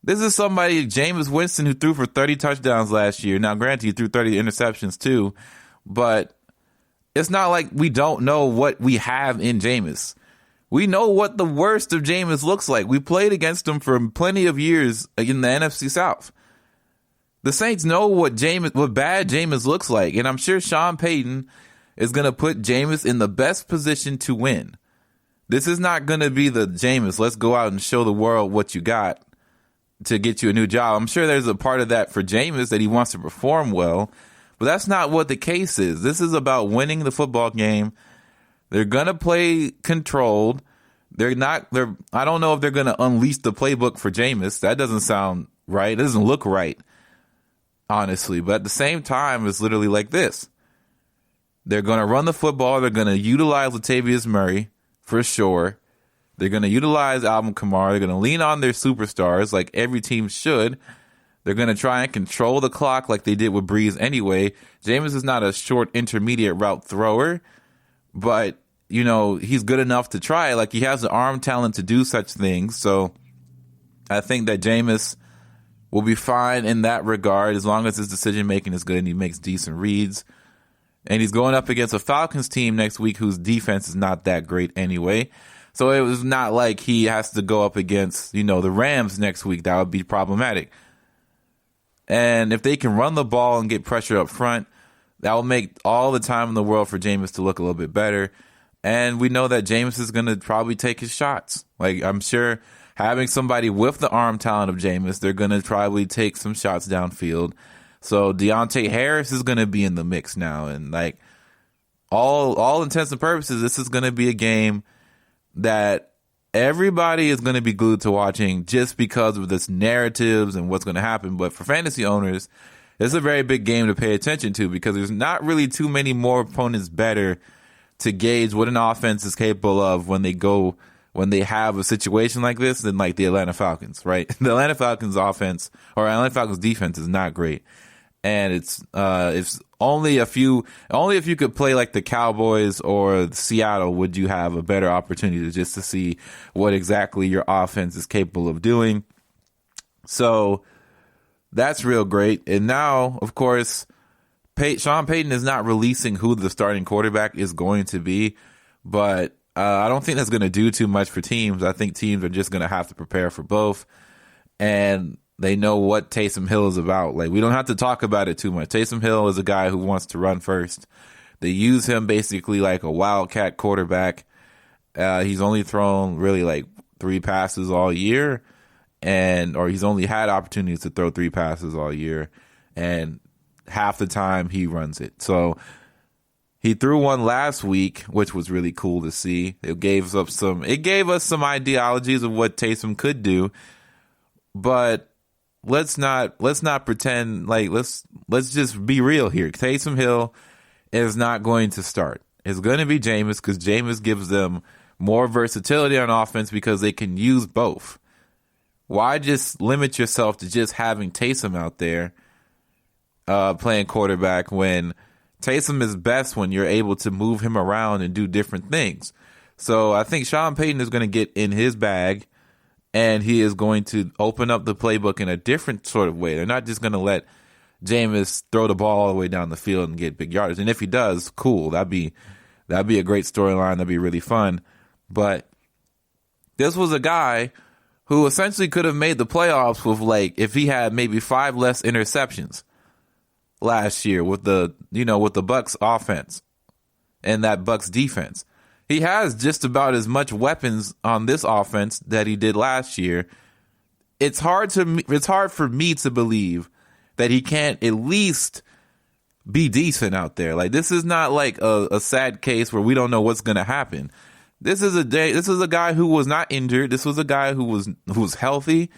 This is somebody, Jameis Winston, who threw for 30 touchdowns last year. Now, granted, he threw 30 interceptions too. But it's not like we don't know what we have in Jameis. We know what the worst of Jameis looks like. We played against him for plenty of years in the NFC South. The Saints know what bad Jameis looks like, and I'm sure Sean Payton is going to put Jameis in the best position to win. This is not going to be the Jameis, let's go out and show the world what you got to get you a new job. I'm sure there's a part of that for Jameis that he wants to perform well, but that's not what the case is. This is about winning the football game. They're going to play controlled. I don't know if they're going to unleash the playbook for Jameis. That doesn't sound right. It doesn't look right, honestly. But at the same time, it's literally like this. They're going to run the football. They're going to utilize Latavius Murray for sure. They're going to utilize Alvin Kamara. They're going to lean on their superstars like every team should. They're going to try and control the clock like they did with Brees anyway. Jameis is not a short intermediate route thrower, but, he's good enough to try. Like, he has the arm talent to do such things. So I think that Jameis will be fine in that regard as long as his decision-making is good and he makes decent reads. And he's going up against a Falcons team next week whose defense is not that great anyway. So it was not like he has to go up against, the Rams next week. That would be problematic. And if they can run the ball and get pressure up front, that will make all the time in the world for Jameis to look a little bit better. And we know that Jameis is going to probably take his shots. Like, I'm sure having somebody with the arm talent of Jameis, they're going to probably take some shots downfield. So Deontay Harris is going to be in the mix now. And, all intents and purposes, this is going to be a game that everybody is going to be glued to watching just because of this narratives and what's going to happen. But for fantasy owners, it's a very big game to pay attention to because there's not really too many more opponents better to gauge what an offense is capable of when they have a situation like this than like the Atlanta Falcons, right? The Atlanta Falcons offense or Atlanta Falcons defense is not great. And it's only if you could play like the Cowboys or Seattle would you have a better opportunity just to see what exactly your offense is capable of doing. So that's real great. And now, of course, Sean Payton is not releasing who the starting quarterback is going to be, but I don't think that's going to do too much for teams. I think teams are just going to have to prepare for both. And they know what Taysom Hill is about. Like, we don't have to talk about it too much. Taysom Hill is a guy who wants to run first. They use him basically like a wildcat quarterback. He's only thrown really like 3 passes all year, or he's only had opportunities to throw 3 passes all year, and half the time he runs it. So he threw one last week, which was really cool to see. It gave us some ideologies of what Taysom could do, but let's not pretend like let's just be real here. Taysom Hill is not going to start. It's going to be Jameis because Jameis gives them more versatility on offense because they can use both. Why just limit yourself to just having Taysom out there playing quarterback when Taysom is best when you're able to move him around and do different things? So I think Sean Payton is going to get in his bag, and he is going to open up the playbook in a different sort of way. They're not just going to let Jameis throw the ball all the way down the field and get big yardage. And if he does, cool. That'd be a great storyline. That'd be really fun. But this was a guy who essentially could have made the playoffs with, like, if he had maybe 5 less interceptions last year with the Bucs offense and that Bucs defense. He has just about as much weapons on this offense that he did last year. It's hard for me to believe that he can't at least be decent out there. Like, this is not like a sad case where we don't know what's going to happen. This is a guy who was not injured. This was a guy who was healthy,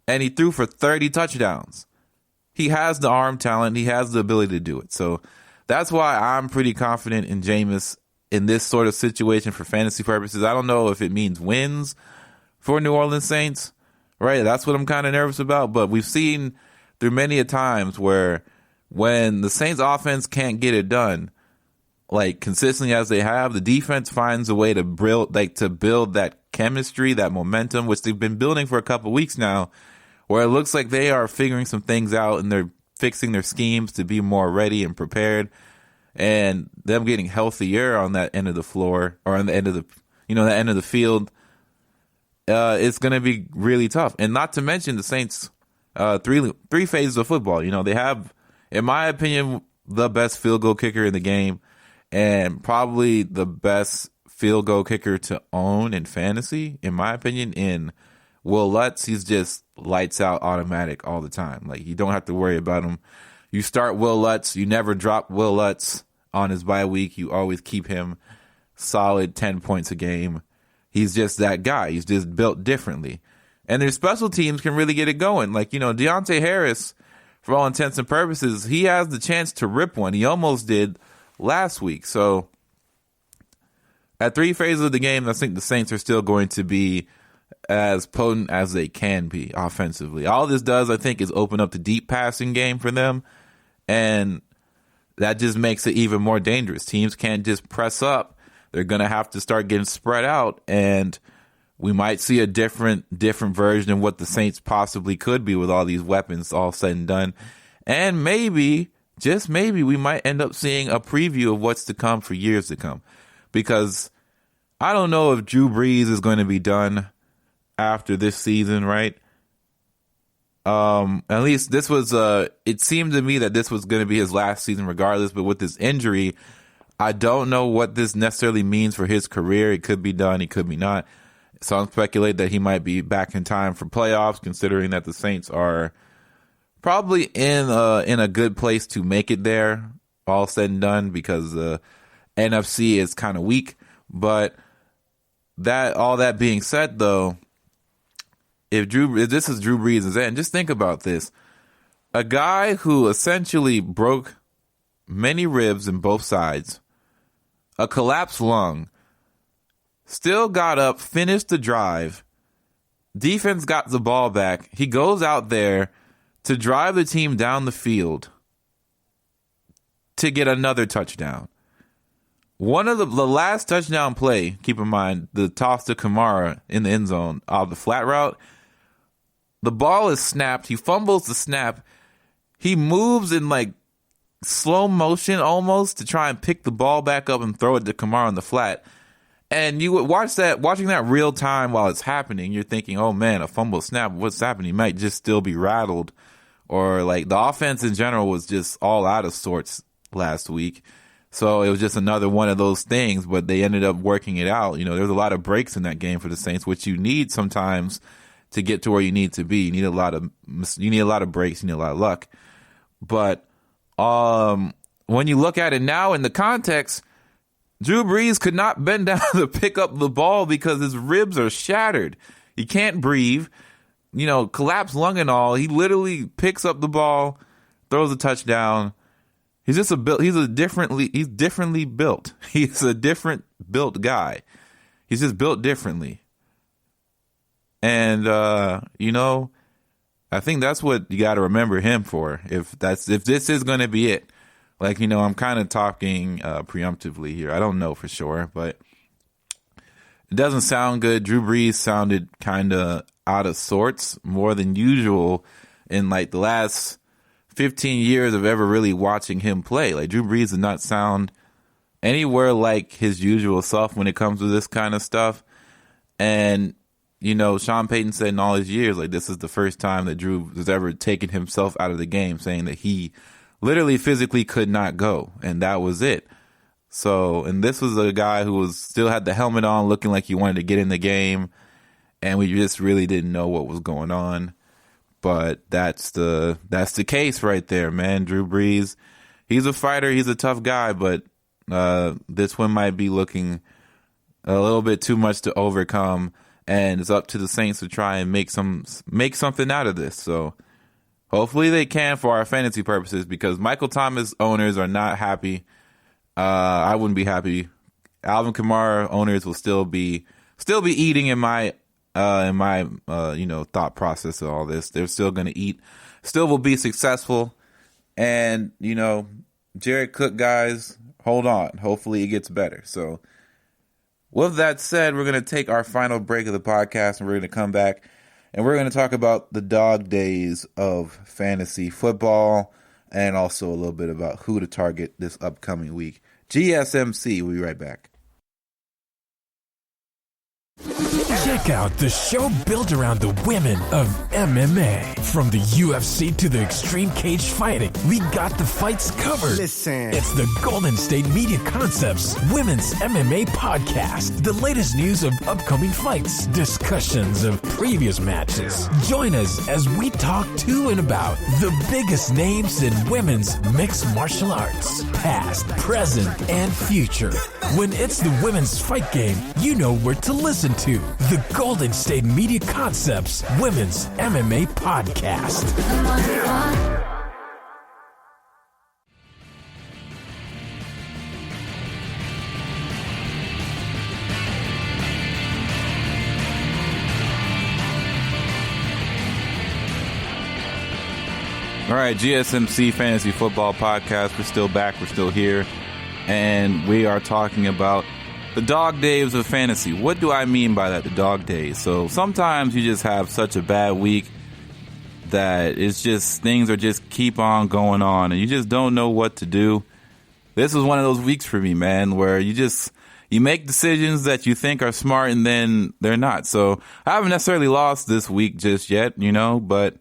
and he threw for 30 touchdowns. He has the arm talent. He has the ability to do it. So that's why I'm pretty confident in Jameis in this sort of situation for fantasy purposes. I don't know if it means wins for New Orleans Saints, right? That's what I'm kind of nervous about. But we've seen through many a times where when the Saints offense can't get it done, like consistently as they have, the defense finds a way to build that chemistry, that momentum, which they've been building for a couple weeks now, where it looks like they are figuring some things out and they're fixing their schemes to be more ready and prepared. And them getting healthier on that end of the floor or on the end of the end of the field, it's going to be really tough. And not to mention the Saints, three phases of football. They have, in my opinion, the best field goal kicker in the game, and probably the best field goal kicker to own in fantasy, in my opinion, in Will Lutz. He's just lights out, automatic all the time. Like, you don't have to worry about him. You start Will Lutz, you never drop Will Lutz on his bye week. You always keep him solid 10 points a game. He's just that guy. He's just built differently. And their special teams can really get it going. Like, Deontay Harris, for all intents and purposes, he has the chance to rip one. He almost did last week. So at 3 phases of the game, I think the Saints are still going to be as potent as they can be offensively. All this does, I think, is open up the deep passing game for them. And that just makes it even more dangerous. Teams can't just press up. They're going to have to start getting spread out. And we might see a different version of what the Saints possibly could be with all these weapons all said and done. And maybe, just maybe, we might end up seeing a preview of what's to come for years to come. Because I don't know if Drew Brees is going to be done after this season, right? At least this was, it seemed to me that this was going to be his last season regardless, but with this injury, I don't know what this necessarily means for his career. It could be done, it could be not. Some speculate that he might be back in time for playoffs, considering that the Saints are probably in a good place to make it there, all said and done, because NFC is kind of weak. But all that being said, though, if this is Drew Brees' end, just think about this. A guy who essentially broke many ribs in both sides, a collapsed lung, still got up, finished the drive, defense got the ball back. He goes out there to drive the team down the field to get another touchdown. One of the last touchdown play, keep in mind, the toss to Kamara in the end zone of the flat route, the ball is snapped. He fumbles the snap. He moves in like slow motion almost to try and pick the ball back up and throw it to Kamara on the flat. And you would watching that real time while it's happening, you're thinking, oh man, a fumble snap, what's happening? He might just still be rattled. Or like the offense in general was just all out of sorts last week. So it was just another one of those things, but they ended up working it out. You know, there's a lot of breaks in that game for the Saints, which you need sometimes to get to where you need to be. You need a lot of breaks, you need a lot of luck. But when you look at it now in the context, Drew Brees could not bend down to pick up the ball because his ribs are shattered. He can't breathe, you know, collapsed lung and all. He literally picks up the ball, throws a touchdown. He's differently built. He's a different built guy. He's just built differently. And, you know, I think that's what you got to remember him for. If this is going to be it. Like, you know, I'm kind of talking preemptively here. I don't know for sure, but it doesn't sound good. Drew Brees sounded kind of out of sorts more than usual in like the last 15 years of ever really watching him play. Like, Drew Brees did not sound anywhere like his usual self when it comes to this kind of stuff. And, you know, Sean Payton said in all his years, like, this is the first time that Drew has ever taken himself out of the game, saying that he literally physically could not go, and that was it. So, and this was a guy who still had the helmet on, looking like he wanted to get in the game, and we just really didn't know what was going on. But that's the case right there, man. Drew Brees, he's a fighter, he's a tough guy, but this one might be looking a little bit too much to overcome, and it's up to the Saints to try and make something out of this. So hopefully they can for our fantasy purposes, because Michael Thomas owners are not happy. I wouldn't be happy. Alvin Kamara owners will still be eating in my thought process of all this. They're still going to eat, still will be successful. And, you know, Jared Cook guys, hold on. Hopefully it gets better. So with that said, we're going to take our final break of the podcast, and we're going to come back and we're going to talk about the dog days of fantasy football, and also a little bit about who to target this upcoming week. GSMC, we'll be right back. Check out the show built around the women of MMA. From the UFC to the extreme cage fighting, we got the fights covered. Listen. It's the Golden State Media Concepts Women's MMA Podcast. The latest news of upcoming fights, discussions of previous matches. Join us as we talk to and about the biggest names in women's mixed martial arts, past, present, and future. When it's the women's fight game, you know where to listen to. The Golden State Media Concepts Women's MMA Podcast. All right, GSMC Fantasy Football Podcast. We're still back. We're still here. And we are talking about the dog days of fantasy. What do I mean by that, the dog days? So sometimes you just have such a bad week that it's just, things are just keep on going on and you just don't know what to do. This was one of those weeks for me, man, where you make decisions that you think are smart and then they're not. So I haven't necessarily lost this week just yet, you know, but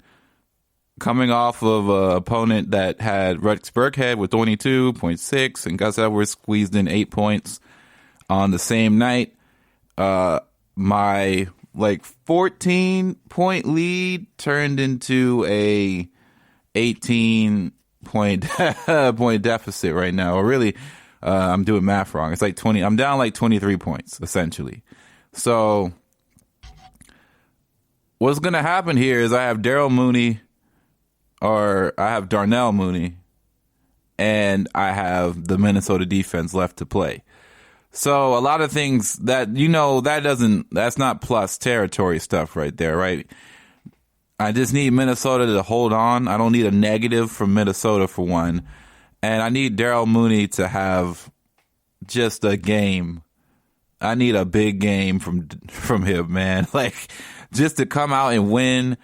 coming off of an opponent that had Rex Burkhead with 22.6 and Gus Edwards squeezed in 8 points on the same night, my 14-point lead turned into a 18-point point deficit right now. Or really I'm doing math wrong. It's like 20. I'm down like 23 points, essentially. So what's going to happen here is I have Darnell Mooney, and I have the Minnesota defense left to play. So a lot of things that, that's not plus territory stuff right there, right? I just need Minnesota to hold on. I don't need a negative from Minnesota for one. And I need Darnell Mooney to have just a game. I need a big game from him, man. Like, just to come out and win,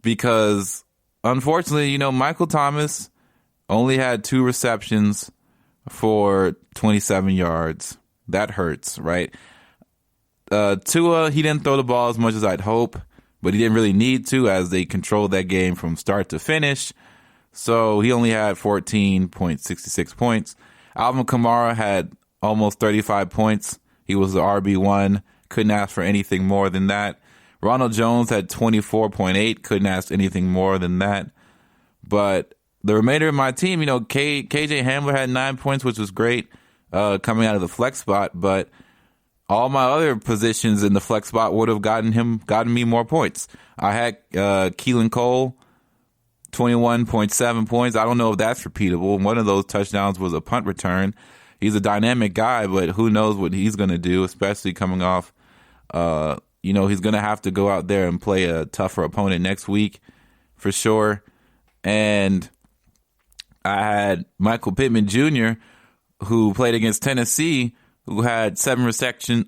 because unfortunately, Michael Thomas only had 2 receptions for 27 yards. That hurts, right? Tua, he didn't throw the ball as much as I'd hope, but he didn't really need to, as they controlled that game from start to finish. So he only had 14.66 points. Alvin Kamara had almost 35 points. He was the RB1. Couldn't ask for anything more than that. Ronald Jones had 24.8. Couldn't ask anything more than that. But the remainder of my team, KJ Hamler had 9 points, which was great, coming out of the flex spot. But all my other positions in the flex spot would have gotten me more points. I had Keelan Cole, 21.7 points. I don't know if that's repeatable. One of those touchdowns was a punt return. He's a dynamic guy, but who knows what he's going to do, especially coming off. He's going to have to go out there and play a tougher opponent next week for sure. And I had Michael Pittman Jr., who played against Tennessee, who had 7 receptions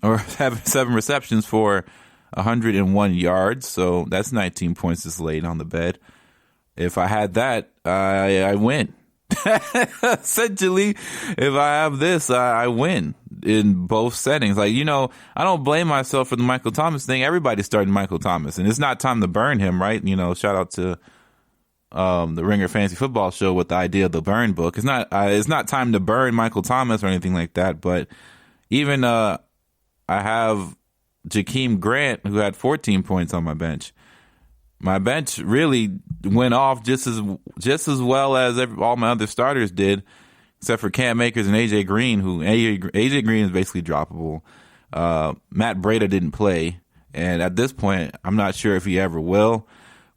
for 101 yards. So that's 19 points just laid on the bed. If I had that, I win. Essentially, if I have this, I win in both settings. Like, I don't blame myself for the Michael Thomas thing. Everybody's starting Michael Thomas, and it's not time to burn him, right? Shout out to the Ringer Fantasy Football Show with the idea of the burn book. It's not time to burn Michael Thomas or anything like that. But even I have Jakeem Grant, who had 14 points on my bench. My bench really went off just as well as all my other starters did, except for Cam Akers and AJ Green, who AJ Green is basically droppable. Matt Breida didn't play, and at this point, I'm not sure if he ever will,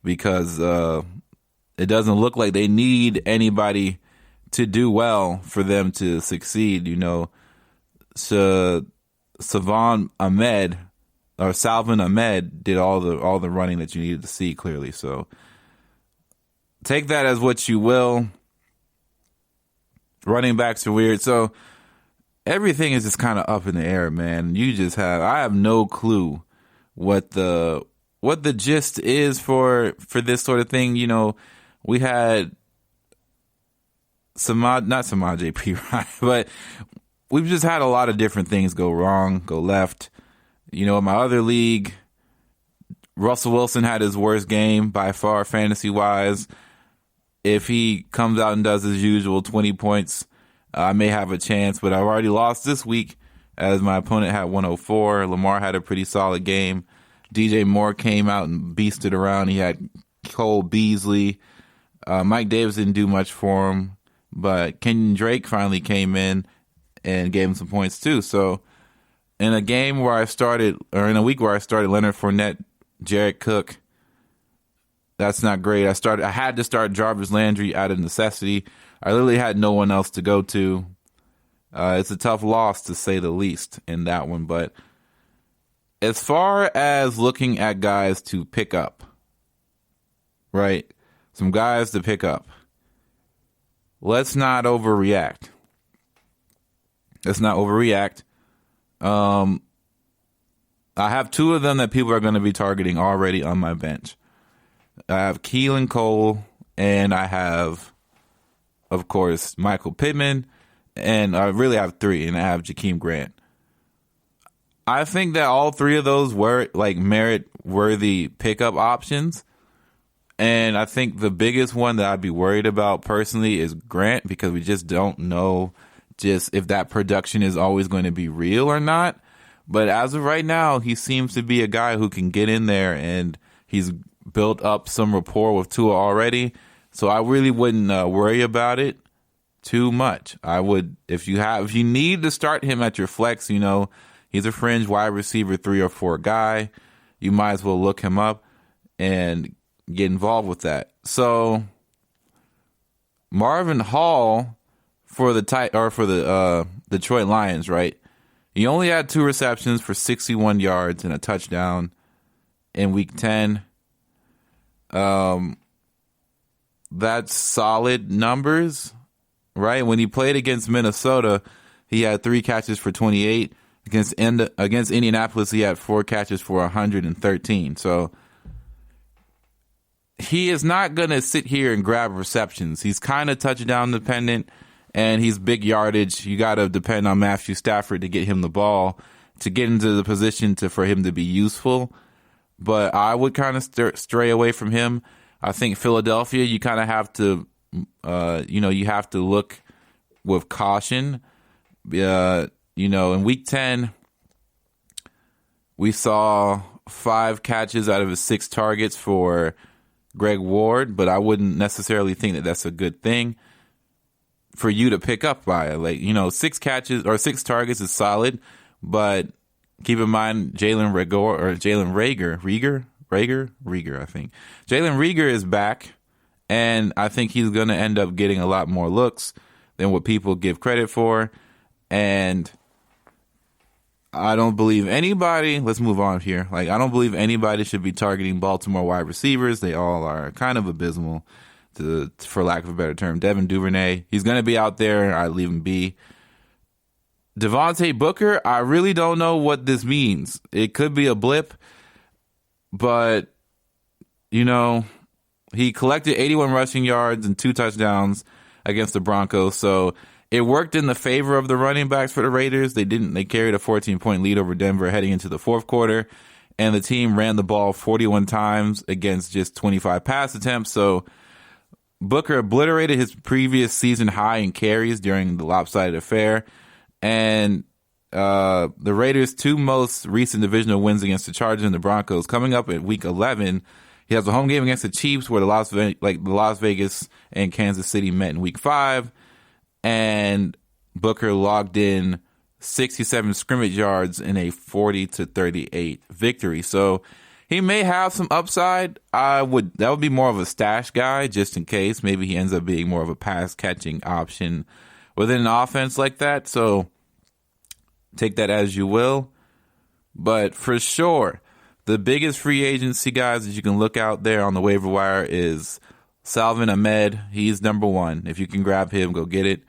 because it doesn't look like they need anybody to do well for them to succeed. Salvin Ahmed did all the running that you needed to see clearly. So take that as what you will. Running backs are weird. So everything is just kind of up in the air, man. I have no clue what the gist is for this sort of thing. We had not Samaj P. but we've just had a lot of different things go wrong, go left. In my other league, Russell Wilson had his worst game by far, fantasy-wise. If he comes out and does his usual 20 points, I may have a chance. But I've already lost this week, as my opponent had 104. Lamar had a pretty solid game. DJ Moore came out and beasted around. He had Cole Beasley. Mike Davis didn't do much for him. But Kenyon Drake finally came in and gave him some points too. So in a week where I started Leonard Fournette, Jared Cook, that's not great. I had to start Jarvis Landry out of necessity. I literally had no one else to go to. It's a tough loss, to say the least, in that one. But as far as looking at guys to pick up, right? Some guys to pick up. Let's not overreact. I have 2 of them that people are going to be targeting already on my bench. I have Keelan Cole, and I have, of course, Michael Pittman, and I really have 3, and I have Jakeem Grant. I think that all 3 of those were merit-worthy pickup options, and I think the biggest one that I'd be worried about personally is Grant, because we just don't know if that production is always going to be real or not. But as of right now, he seems to be a guy who can get in there, and he's built up some rapport with Tua already. So I really wouldn't worry about it too much. I would, if you need to start him at your flex, he's a fringe wide receiver 3 or 4 guy. You might as well look him up and get involved with that. So Marvin Hall for the Detroit Lions, right? He only had 2 receptions for 61 yards and a touchdown in Week 10. That's solid numbers, right? When he played against Minnesota, he had 3 catches for 28. Against Indianapolis, he had 4 catches for 113. So he is not going to sit here and grab receptions. He's kind of touchdown dependent, and he's big yardage. You got to depend on Matthew Stafford to get him the ball, to get into the position for him to be useful. But I would kind of stray away from him. I think Philadelphia, you kind of have to, you have to look with caution. In Week 10, we saw 5 catches out of his 6 targets for Greg Ward, but I wouldn't necessarily think that that's a good thing for you to pick up by. 6 catches or 6 targets is solid, but keep in mind Jalen Reagor, I think. Jalen Reagor is back, and I think he's going to end up getting a lot more looks than what people give credit for. And I don't believe anybody, let's move on here. I don't believe anybody should be targeting Baltimore wide receivers. They all are kind of abysmal, for lack of a better term. Devin Duvernay, he's going to be out there. I leave him be. Devontae Booker, I really don't know what this means. It could be a blip, but, he collected 81 rushing yards and 2 touchdowns against the Broncos, so it worked in the favor of the running backs for the Raiders. They carried a 14-point lead over Denver heading into the fourth quarter, and the team ran the ball 41 times against just 25 pass attempts. So Booker obliterated his previous season high in carries during the lopsided affair, and the Raiders' 2 most recent divisional wins against the Chargers and the Broncos coming up at Week 11. He has a home game against the Chiefs where the Las Vegas and Kansas City met in Week 5. And Booker logged in 67 scrimmage yards in a 40-38 victory. So he may have some upside. That would be more of a stash guy just in case. Maybe he ends up being more of a pass catching option within an offense like that. So take that as you will. But for sure, the biggest free agency guys that you can look out there on the waiver wire is Salvin Ahmed. He's number 1. If you can grab him, go get it.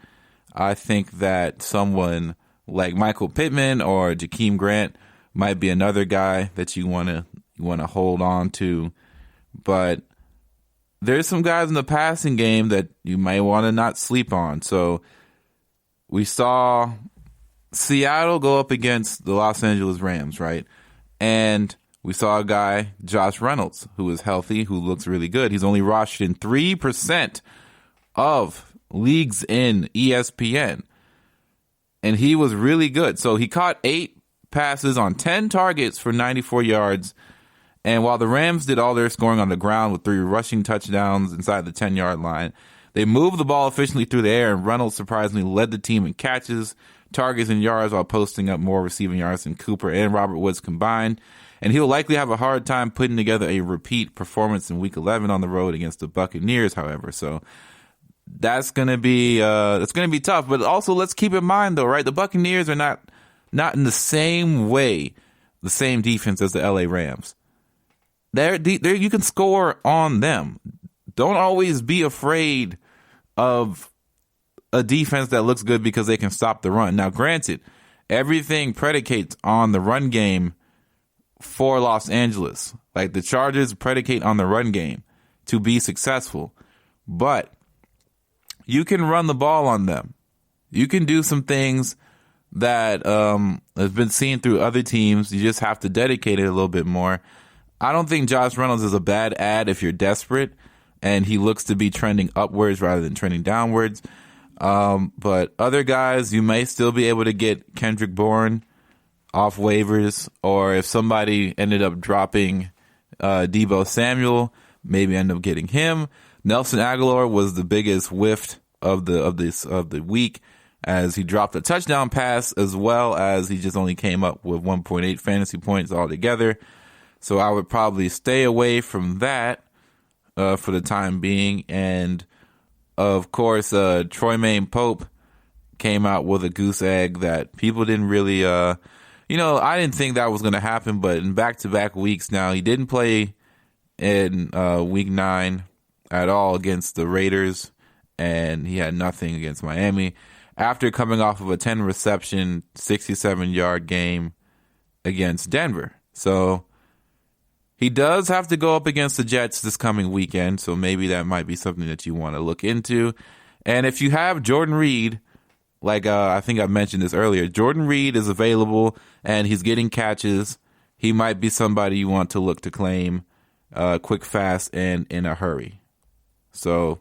I think that someone like Michael Pittman or Jakeem Grant might be another guy that you want to hold on to. But there's some guys in the passing game that you may want to not sleep on. So we saw Seattle go up against the Los Angeles Rams, right? And we saw a guy, Josh Reynolds, who is healthy, who looks really good. He's only rostered in 3% of leagues in ESPN, and he was really good. So he caught 8 passes on 10 targets for 94 yards, and while the Rams did all their scoring on the ground with 3 rushing touchdowns inside the 10-yard line, they moved the ball efficiently through the air, and Reynolds surprisingly led the team in catches, targets, and yards while posting up more receiving yards than Cooper and Robert Woods combined. And he'll likely have a hard time putting together a repeat performance in Week 11 on the road against the Buccaneers, however. So that's gonna be tough. But also, let's keep in mind though, right? The Buccaneers are not in the same way the same defense as the LA Rams. They're you can score on them. Don't always be afraid of a defense that looks good because they can stop the run. Now, granted, everything predicates on the run game for Los Angeles. Like the Chargers predicate on the run game to be successful. But you can run the ball on them. You can do some things that has been seen through other teams. You just have to dedicate it a little bit more. I don't think Josh Reynolds is a bad ad if you're desperate and he looks to be trending upwards rather than trending downwards. But other guys, you may still be able to get Kendrick Bourne off waivers, or if somebody ended up dropping Deebo Samuel, maybe end up getting him. Nelson Aguilar was the biggest whiff of the week, as he dropped a touchdown pass, as well as he just only came up with 1.8 fantasy points altogether. So I would probably stay away from that for the time being. And of course, Troymaine Pope came out with a goose egg that people didn't really, I didn't think that was going to happen, but in back-to-back weeks now, he didn't play in week 9 at all against the Raiders, and he had nothing against Miami after coming off of a 10-reception, 67-yard game against Denver. So he does have to go up against the Jets this coming weekend, so maybe that might be something that you want to look into. And if you have Jordan Reed, like I think I mentioned this earlier, Jordan Reed is available and he's getting catches. He might be somebody you want to look to claim quick, fast, and in a hurry. So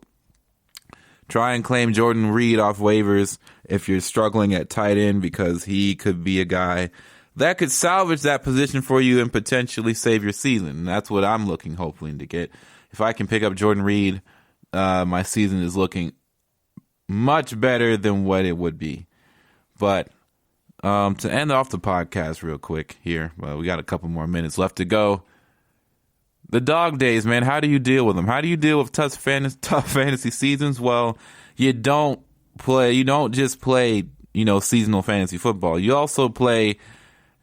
try and claim Jordan Reed off waivers if you're struggling at tight end, because he could be a guy that could salvage that position for you and potentially save your season. And that's what I'm looking, hopefully, to get. If I can pick up Jordan Reed, my season is looking much better than what it would be. But to end off the podcast real quick here, we got a couple more minutes left to go. The dog days, man, how do you deal with them? How do you deal with tough fantasy seasons? Well, you don't just play, seasonal fantasy football. You also play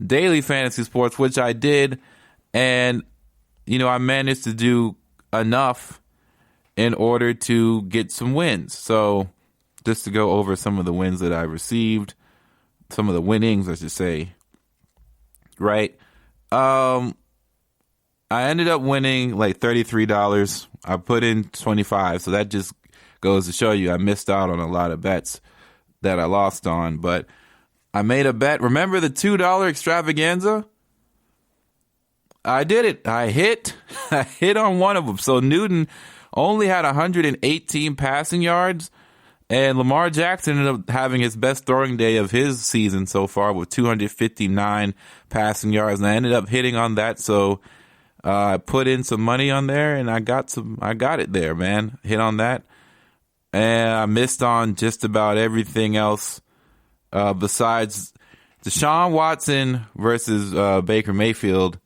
daily fantasy sports, which I did, and, I managed to do enough in order to get some wins. So just to go over some of the wins that I received, some of the winnings, I should say, right? I ended up winning like $33. I put in $25, so that just goes to show you I missed out on a lot of bets that I lost on. But I made a bet. Remember the $2 extravaganza? I did it. I hit on one of them. So Newton only had 118 passing yards, and Lamar Jackson ended up having his best throwing day of his season so far with 259 passing yards, and I ended up hitting on that. So I put in some money on there, and I got it there, man. Hit on that. And I missed on just about everything else besides Deshaun Watson versus Baker Mayfield.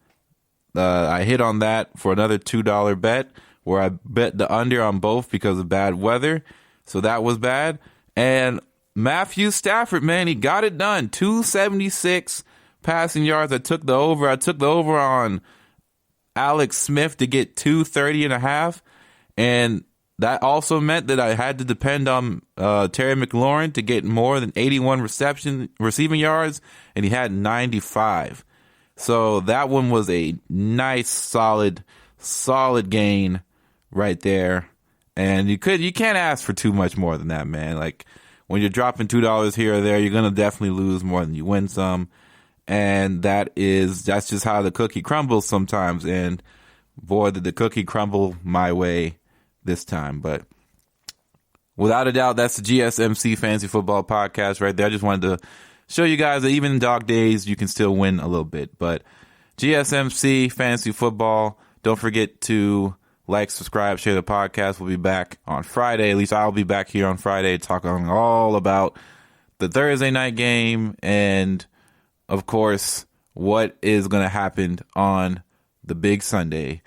I hit on that for another $2 bet, where I bet the under on both because of bad weather. So that was bad. And Matthew Stafford, man, he got it done. 276 passing yards. I took the over. I took the over on Alex Smith to get 230.5, and that also meant that I had to depend on Terry McLaurin to get more than 81 receiving yards, and he had 95. So that one was a nice, solid gain right there. And you can't ask for too much more than that, man. Like, when you're dropping $2 here or there, you're gonna definitely lose more than you win some. And that's just how the cookie crumbles sometimes. And boy, did the cookie crumble my way this time. But without a doubt, that's the GSMC Fantasy Football Podcast right there. I just wanted to show you guys that even in dog days, you can still win a little bit. But GSMC Fantasy Football, don't forget to like, subscribe, share the podcast. We'll be back on Friday. At least I'll be back here on Friday talking all about the Thursday night game and, of course, what is going to happen on the big Sunday.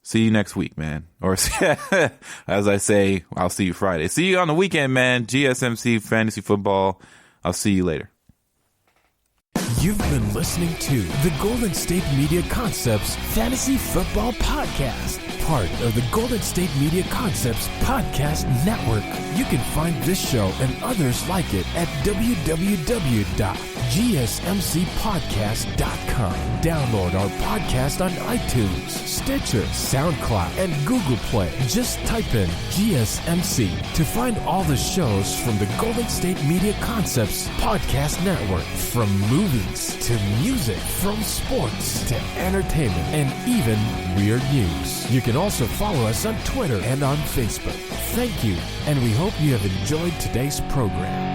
See you next week, man. Or as I say, I'll see you Friday. See you on the weekend, man. GSMC Fantasy Football. I'll see you later. You've been listening to the Golden State Media Concepts Fantasy Football Podcast, part of the Golden State Media Concepts Podcast Network. You can find this show and others like it at www.gsmcpodcast.com. Download our podcast on iTunes, Stitcher, SoundCloud, and Google Play. Just type in GSMC to find all the shows from the Golden State Media Concepts Podcast Network, from movies to music, from sports to entertainment, and even weird news. You can also follow us on Twitter and on Facebook. Thank you, and we hope you have enjoyed today's program.